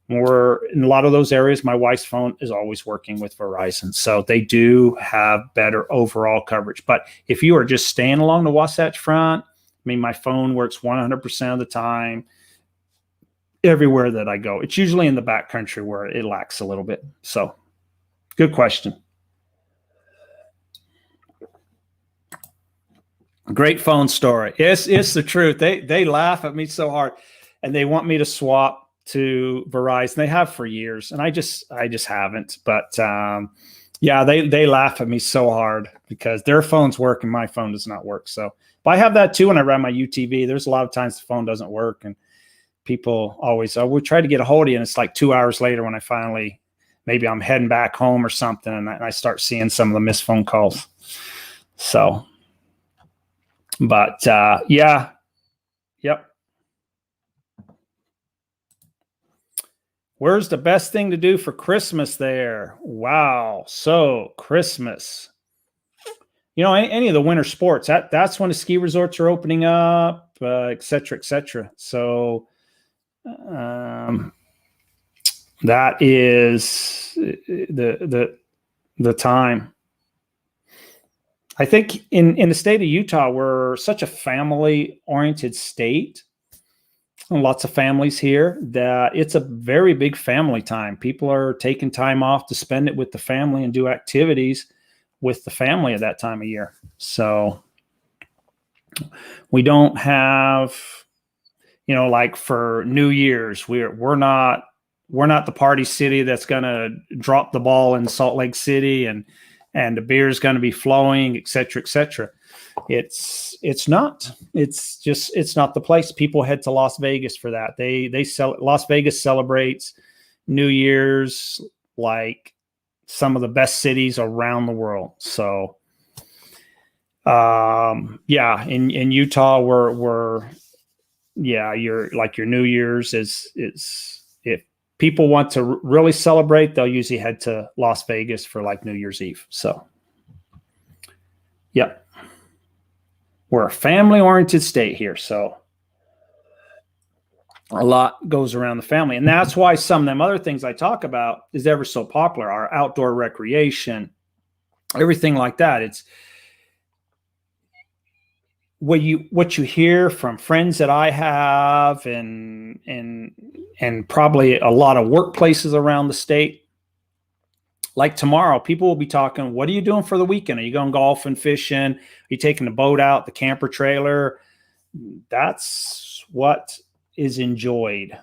We're in a lot of those areas, my wife's phone is always working with Verizon. So they do have better overall coverage. But if you are just staying along the Wasatch Front, I mean, my phone works 100% of the time everywhere that I go. It's usually in the backcountry where it lacks a little bit. So good question. Great phone story. It's the truth. They laugh at me so hard, and they want me to swap to Verizon. They have for years, and I just haven't. But yeah, they laugh at me so hard because their phones work and my phone does not work. So, but I have that too when I run my UTV. There's a lot of times the phone doesn't work, and people always, oh, we try to get a hold of you, and it's like 2 hours later when I finally, maybe I'm heading back home or something, and I start seeing some of the missed phone calls. So, but yeah, yep. Where's the best thing to do for Christmas there? Wow. So Christmas, you know, any of the winter sports, that's when the ski resorts are opening up, et cetera, et cetera. So that is the time. I think in the state of Utah, we're such a family-oriented state, and lots of families here, that it's a very big family time. People are taking time off to spend it with the family and do activities with the family at that time of year. So we don't have, you know, like for New Year's, we're not the party city that's going to drop the ball in Salt Lake City and the beer is going to be flowing, et cetera, et cetera. It's not the place. People head to Las Vegas for that. Las Vegas celebrates New Year's like some of the best cities around the world. So, yeah, in Utah, your New Year's is if people want to really celebrate, they'll usually head to Las Vegas for like New Year's Eve. So, yep. We're a family-oriented state here, so a lot goes around the family. And that's why some of them other things I talk about is ever so popular. Our outdoor recreation, everything like that. It's what you hear from friends that I have and probably a lot of workplaces around the state. Like tomorrow, people will be talking, what are you doing for the weekend? Are you going golfing, fishing? Are you taking the boat out, the camper trailer? That's what is enjoyed.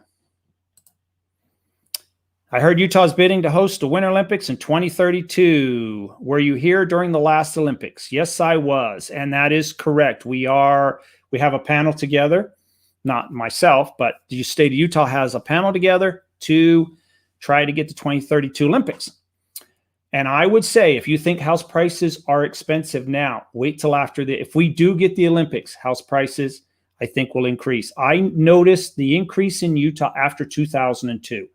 I heard Utah's bidding to host the Winter Olympics in 2032. Were you here during the last Olympics? Yes, I was. And that is correct. We have a panel together, not myself, but the state of Utah has a panel together to try to get the 2032 Olympics. And I would say, if you think house prices are expensive now, wait till after if we do get the Olympics, house prices, I think, will increase. I noticed the increase in Utah after 2002.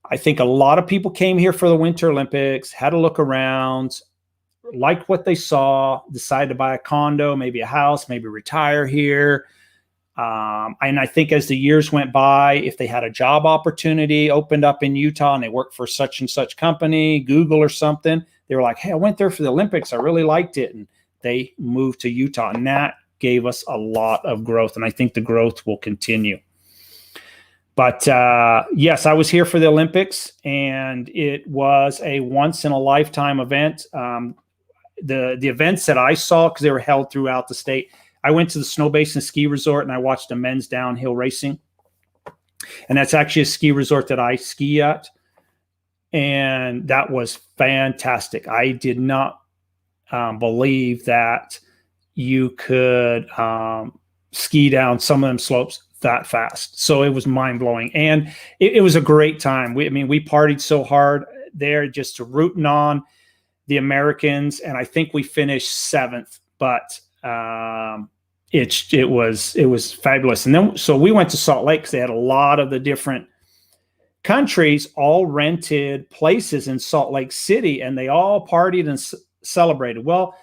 I think a lot of people came here for the Winter Olympics, had a look around, liked what they saw, decided to buy a condo, maybe a house, maybe retire here. And I think as the years went by, if they had a job opportunity opened up in Utah and they worked for such and such company, Google or something, they were like, hey, I went there for the Olympics. I really liked it. And they moved to Utah, and that gave us a lot of growth. And I think the growth will continue. But yes, I was here for the Olympics, and it was a once in a lifetime event. The events that I saw, because they were held throughout the state, I went to the Snow Basin Ski Resort and I watched the men's downhill racing. And that's actually a ski resort that I ski at. And that was fantastic. I did not believe that you could ski down some of them slopes that fast. So it was mind blowing. And it was a great time. We partied so hard there, just rooting on the Americans. And I think we finished 7th, but it was fabulous. And then, so we went to Salt Lake because they had a lot of the different countries all rented places in Salt Lake City, and they all partied and celebrated. Well,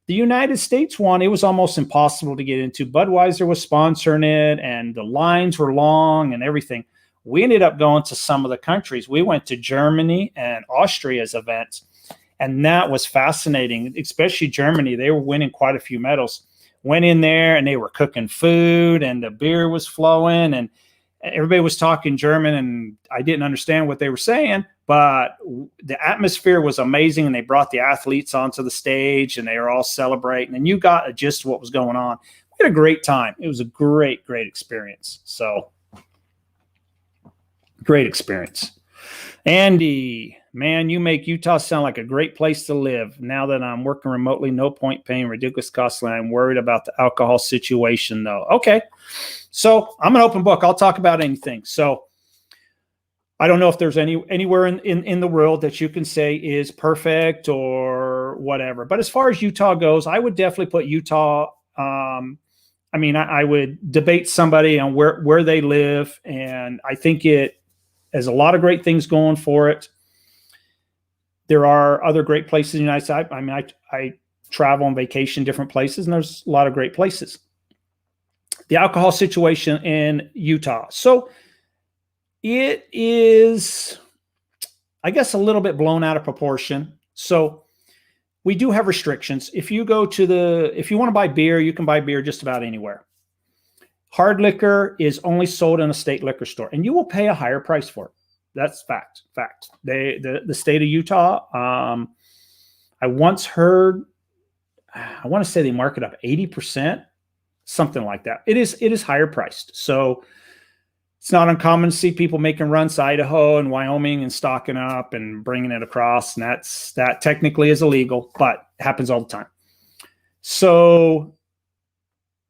the United States one, it was almost impossible to get into. Budweiser was sponsoring it, and the lines were long and everything. We ended up going to some of the countries. We went to Germany and Austria's events, and that was fascinating, especially Germany. They were winning quite a few medals. Went in there, and they were cooking food, and the beer was flowing, and everybody was talking German, and I didn't understand what they were saying, but the atmosphere was amazing, and they brought the athletes onto the stage, and they were all celebrating, and you got a gist of what was going on. We had a great time. It was a great, great experience. So, great experience. Andy, man, you make Utah sound like a great place to live. Now that I'm working remotely, no point paying ridiculous costs, and I'm worried about the alcohol situation, though. Okay. So I'm an open book. I'll talk about anything. So I don't know if there's anywhere in the world that you can say is perfect or whatever. But as far as Utah goes, I would definitely put Utah. I would debate somebody on where they live. And I think it has a lot of great things going for it. There are other great places in the United States. I travel on vacation, different places, and there's a lot of great places. The alcohol situation in Utah. So it is, I guess, a little bit blown out of proportion. So we do have restrictions. If you want to buy beer, you can buy beer just about anywhere. Hard liquor is only sold in a state liquor store, and you will pay a higher price for it. That's fact. The state of Utah, I once heard, I want to say they mark it up 80%. Something like that. It is higher priced. So it's not uncommon to see people making runs to Idaho and Wyoming and stocking up and bringing it across. And that technically is illegal, but it happens all the time. So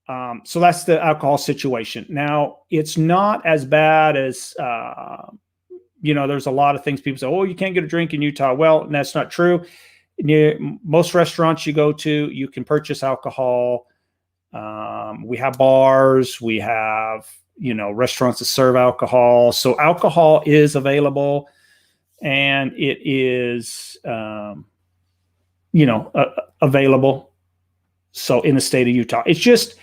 that's the alcohol situation. Now, it's not as bad as, there's a lot of things people say, oh, you can't get a drink in Utah. Well, that's not true. Most restaurants you go to, you can purchase alcohol. We have bars, we have, restaurants that serve alcohol. So alcohol is available, and it is, available. So in the state of Utah, it's just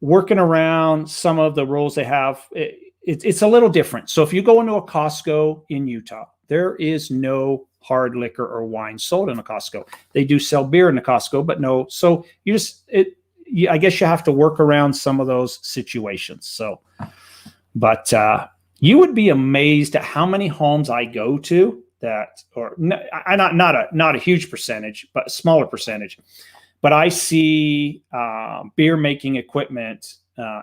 working around some of the rules they have. It's a little different. So if you go into a Costco in Utah, there is no hard liquor or wine sold in a Costco. They do sell beer in the Costco, but no. So I guess you have to work around some of those situations. So, but you would be amazed at how many homes I go to not a huge percentage, but a smaller percentage. But I see beer making equipment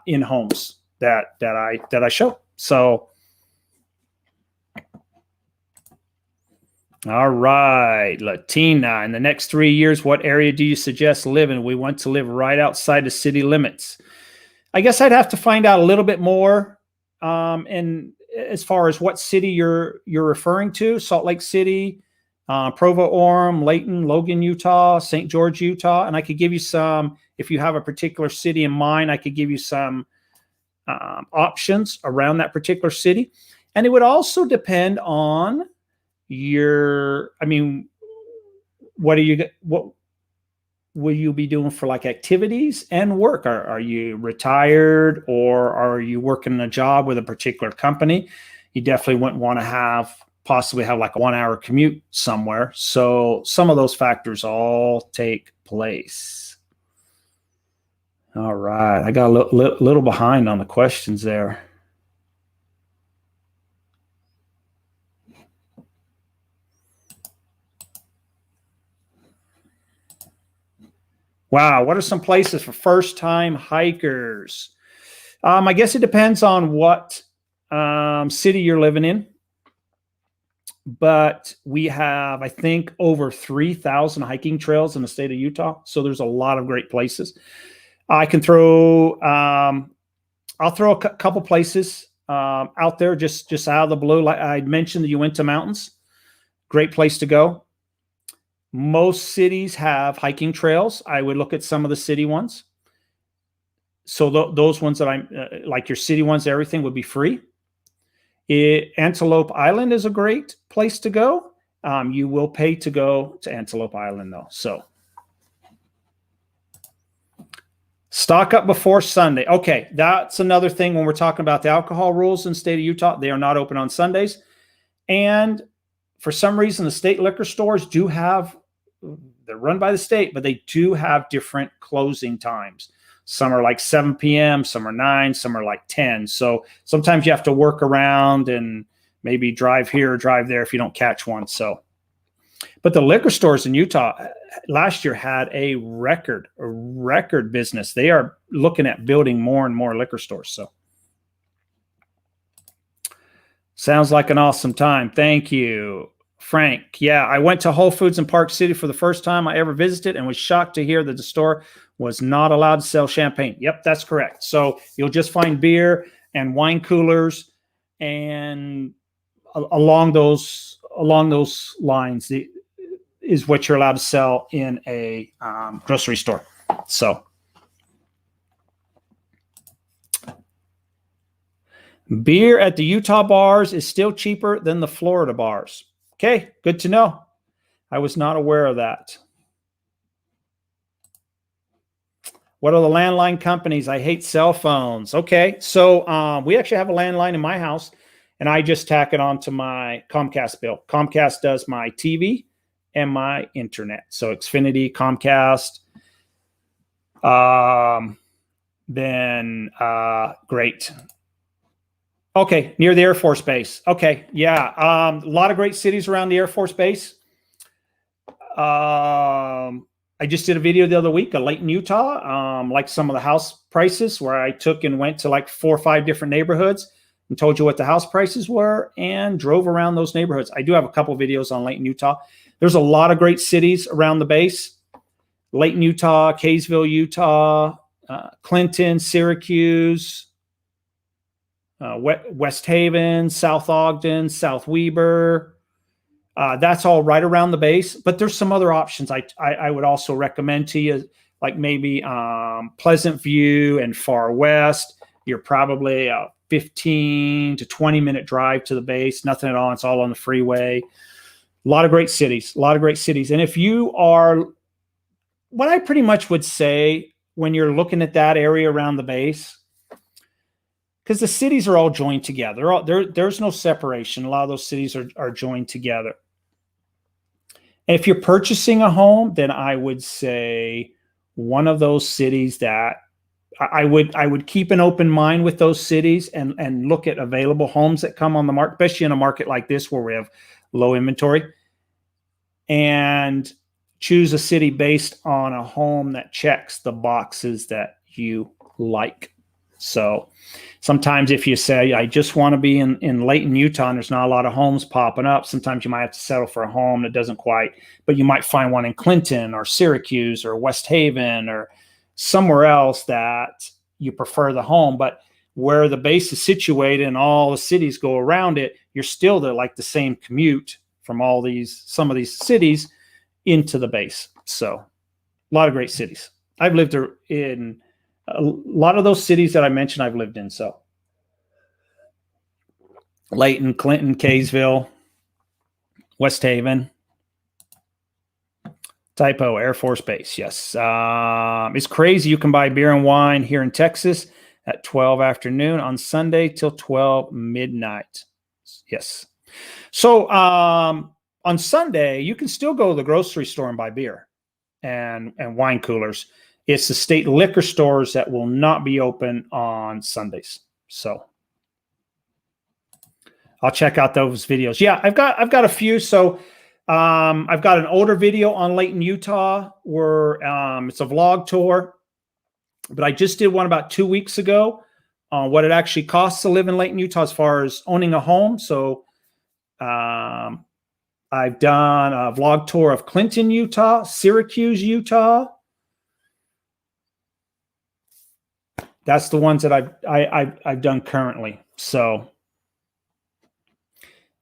in homes that I show. So, all right, Latina. In the next 3 years, what area do you suggest live in? We want to live right outside the city limits. I guess I'd have to find out a little bit more. And as far as what city you're referring to, Salt Lake City, Provo-Orem, Layton, Logan, Utah, St. George, Utah. And I could give you some, if you have a particular city in mind, I could give you some options around that particular city. And it would also depend on what will you be doing for like activities and work? Are you retired, or are you working a job with a particular company? You definitely wouldn't want to possibly have like a 1 hour commute somewhere. So some of those factors all take place. All right. I got a little behind on the questions there. Wow. What are some places for first-time hikers? I guess it depends on what city you're living in. But we have, I think, over 3,000 hiking trails in the state of Utah. So there's a lot of great places. I can I'll throw a couple places out there just out of the blue. Like I mentioned, the Uinta Mountains. Great place to go. Most cities have hiking trails. I would look at some of the city ones. So those ones that like your city ones, everything would be free. Antelope Island is a great place to go. You will pay to go to Antelope Island, though. So stock up before Sunday. Okay, that's another thing when we're talking about the alcohol rules in the state of Utah. They are not open on Sundays. And for some reason, the state liquor stores do have, they're run by the state, but they do have different closing times. Some are like 7 p.m., some are 9, some are like 10. So sometimes you have to work around and maybe drive here or drive there if you don't catch one. So, but the liquor stores in Utah last year had a record business. They are looking at building more and more liquor stores. So sounds like an awesome time. Thank you, Frank. Yeah, I went to Whole Foods in Park City for the first time I ever visited and was shocked to hear that the store was not allowed to sell champagne. Yep, that's correct. So you'll just find beer and wine coolers, and along those lines is what you're allowed to sell in a grocery store. So beer at the Utah bars is still cheaper than the Florida bars. Okay, good to know. I was not aware of that. What are the landline companies? I hate cell phones. Okay, so we actually have a landline in my house, and I just tack it onto my Comcast bill. Comcast does my TV and my internet. So Xfinity, Comcast, then great. Okay, near the Air Force Base. Okay, yeah, a lot of great cities around the Air Force Base. I just did a video the other week of Layton, Utah, like some of the house prices, where I took and went to like 4 or 5 different neighborhoods and told you what the house prices were and drove around those neighborhoods. I do have a couple videos on Layton, Utah. There's a lot of great cities around the base. Layton, Utah, Kaysville, Utah, Clinton, Syracuse, West Haven, South Ogden, South Weber. That's all right around the base, but there's some other options I would also recommend to you, like maybe Pleasant View and Far West. You're probably a 15 to 20 minute drive to the base, nothing at all. It's all on the freeway. A lot of great cities. And if you are, what I pretty much would say when you're looking at that area around the base, because the cities are all joined together. There's no separation. A lot of those cities are joined together. And if you're purchasing a home, then I would say one of those cities that I would keep an open mind with those cities and look at available homes that come on the market, especially in a market like this where we have low inventory, and choose a city based on a home that checks the boxes that you like. So sometimes if you say, I just want to be in Layton, Utah, and there's not a lot of homes popping up, sometimes you might have to settle for a home that doesn't quite, but you might find one in Clinton or Syracuse or West Haven or somewhere else that you prefer the home. But where the base is situated and all the cities go around it, you're still the same commute from some of these cities into the base. So a lot of great cities. I've lived in a lot of those cities that I mentioned I've lived in. So Layton, Clinton, Kaysville, West Haven. Typo, Air Force Base. Yes. It's crazy. You can buy beer and wine here in Texas at 12 afternoon on Sunday till 12 midnight. Yes. So on Sunday, you can still go to the grocery store and buy beer and wine coolers. It's the state liquor stores that will not be open on Sundays. So I'll check out those videos. Yeah, I've got a few. So I've got an older video on Layton, Utah, where it's a vlog tour, but I just did one about 2 weeks ago on what it actually costs to live in Layton, Utah, as far as owning a home. So I've done a vlog tour of Clinton, Utah, Syracuse, Utah. That's the ones that I've done currently. So,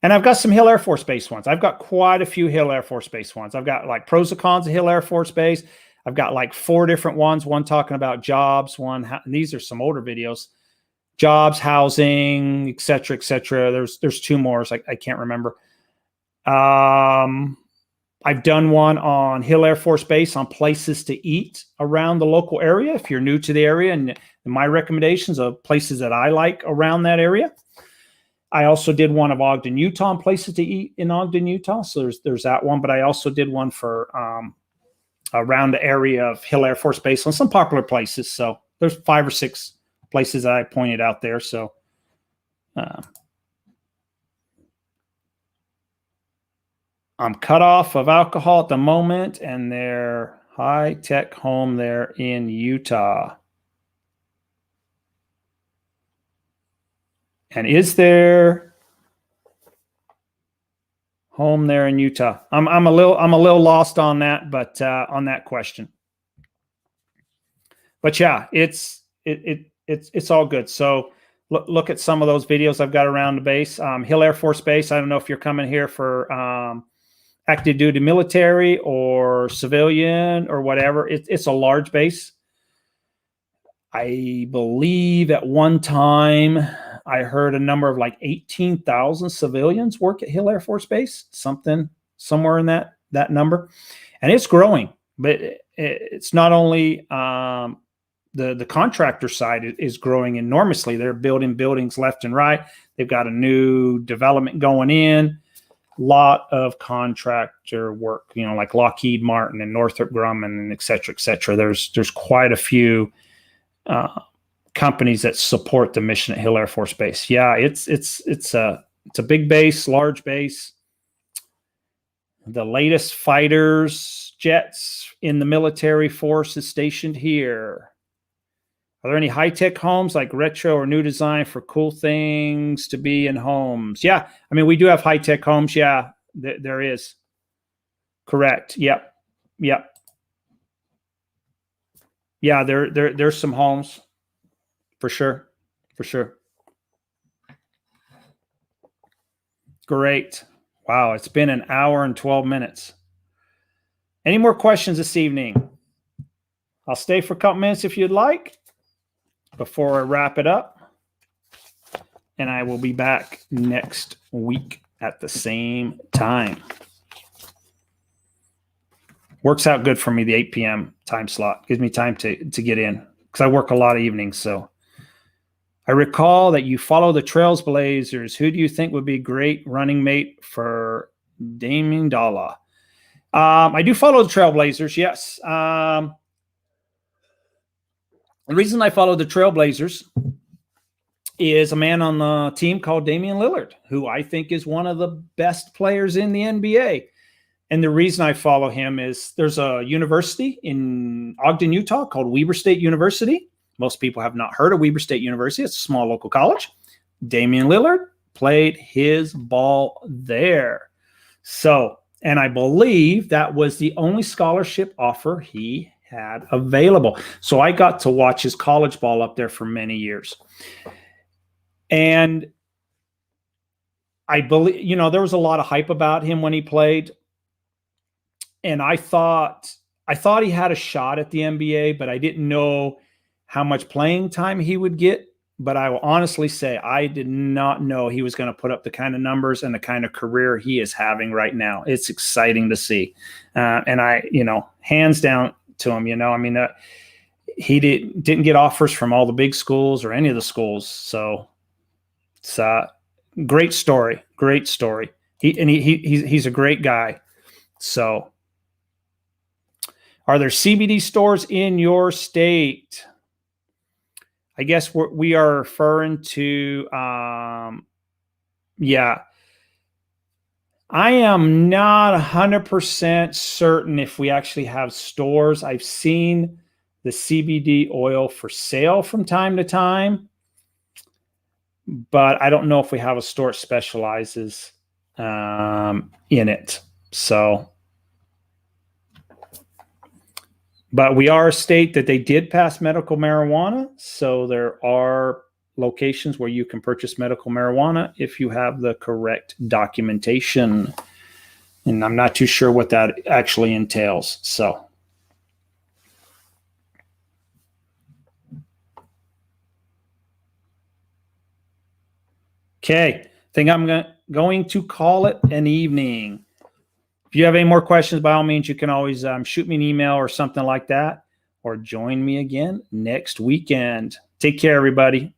and I've got some Hill Air Force Base ones. I've got quite a few Hill Air Force Base ones. I've got like pros and cons of Hill Air Force Base. I've got like 4 different ones. One talking about jobs. And these are some older videos jobs, housing, et cetera, et cetera. There's two more. I can't remember. I've done one on Hill Air Force Base on places to eat around the local area. If you're new to the area, and my recommendations of places that I like around that area. I also did one of Ogden, Utah, and places to eat in Ogden, Utah. So there's that one, but I also did one for around the area of Hill Air Force Base on some popular places. So there's 5 or 6 places that I pointed out there. So I'm cut off of alcohol at the moment, and their high-tech home there in Utah. And is there home there in Utah? I'm a little lost on that, but on that question. But yeah, it's all good. So look at some of those videos I've got around the base. Hill Air Force Base. I don't know if you're coming here for active duty military or civilian or whatever. It's a large base. I believe at one time I heard a number of like 18,000 civilians work at Hill Air Force Base, somewhere in that number. And it's growing, but it's not only the contractor side is growing enormously. They're building buildings left and right. They've got a new development going in. Lot of contractor work, like Lockheed Martin and Northrop Grumman and et cetera, et cetera. There's quite a few companies that support the mission at Hill Air Force Base. Yeah, it's a big base, large base. The latest fighters, jets in the military force is stationed here. Are there any high-tech homes like retro or new design for cool things to be in homes? Yeah, I mean, we do have high-tech homes. Yeah, there is. Correct. Yep. Yeah, there's some homes for sure. Great. Wow, it's been an hour and 12 minutes. Any more questions this evening? I'll stay for a couple minutes if you'd like before I wrap it up. And I will be back next week at the same time. Works out good for me, the 8 p.m. time slot. Gives me time to get in because I work a lot of evenings. So I recall that you follow the Trailblazers. Who do you think would be a great running mate for Damien Dalla? I do follow the Trailblazers, yes. The reason I follow the Trailblazers is a man on the team called Damian Lillard, who I think is one of the best players in the NBA. And the reason I follow him is there's a university in Ogden, Utah called Weber State University. Most people have not heard of Weber State University. It's a small local college. Damian Lillard played his ball there. So, and I believe that was the only scholarship offer he had available. So I got to watch his college ball up there for many years. And I believe, there was a lot of hype about him when he played. And I thought he had a shot at the NBA, but I didn't know how much playing time he would get. But I will honestly say I did not know he was going to put up the kind of numbers and the kind of career he is having right now. It's exciting to see. And I, hands down to him, he didn't get offers from all the big schools or any of the schools. So it's a great story. He's a great guy. So are there CBD stores in your state? I guess we are referring to, yeah. I am not 100% certain if we actually have stores. I've seen the CBD oil for sale from time to time, but I don't know if we have a store that specializes in it. So, but we are a state that they did pass medical marijuana. So there are locations where you can purchase medical marijuana if you have the correct documentation. And I'm not too sure what that actually entails. So. Okay. I think I'm going to call it an evening. If you have any more questions, by all means, you can always shoot me an email or something like that, or join me again next weekend. Take care, everybody.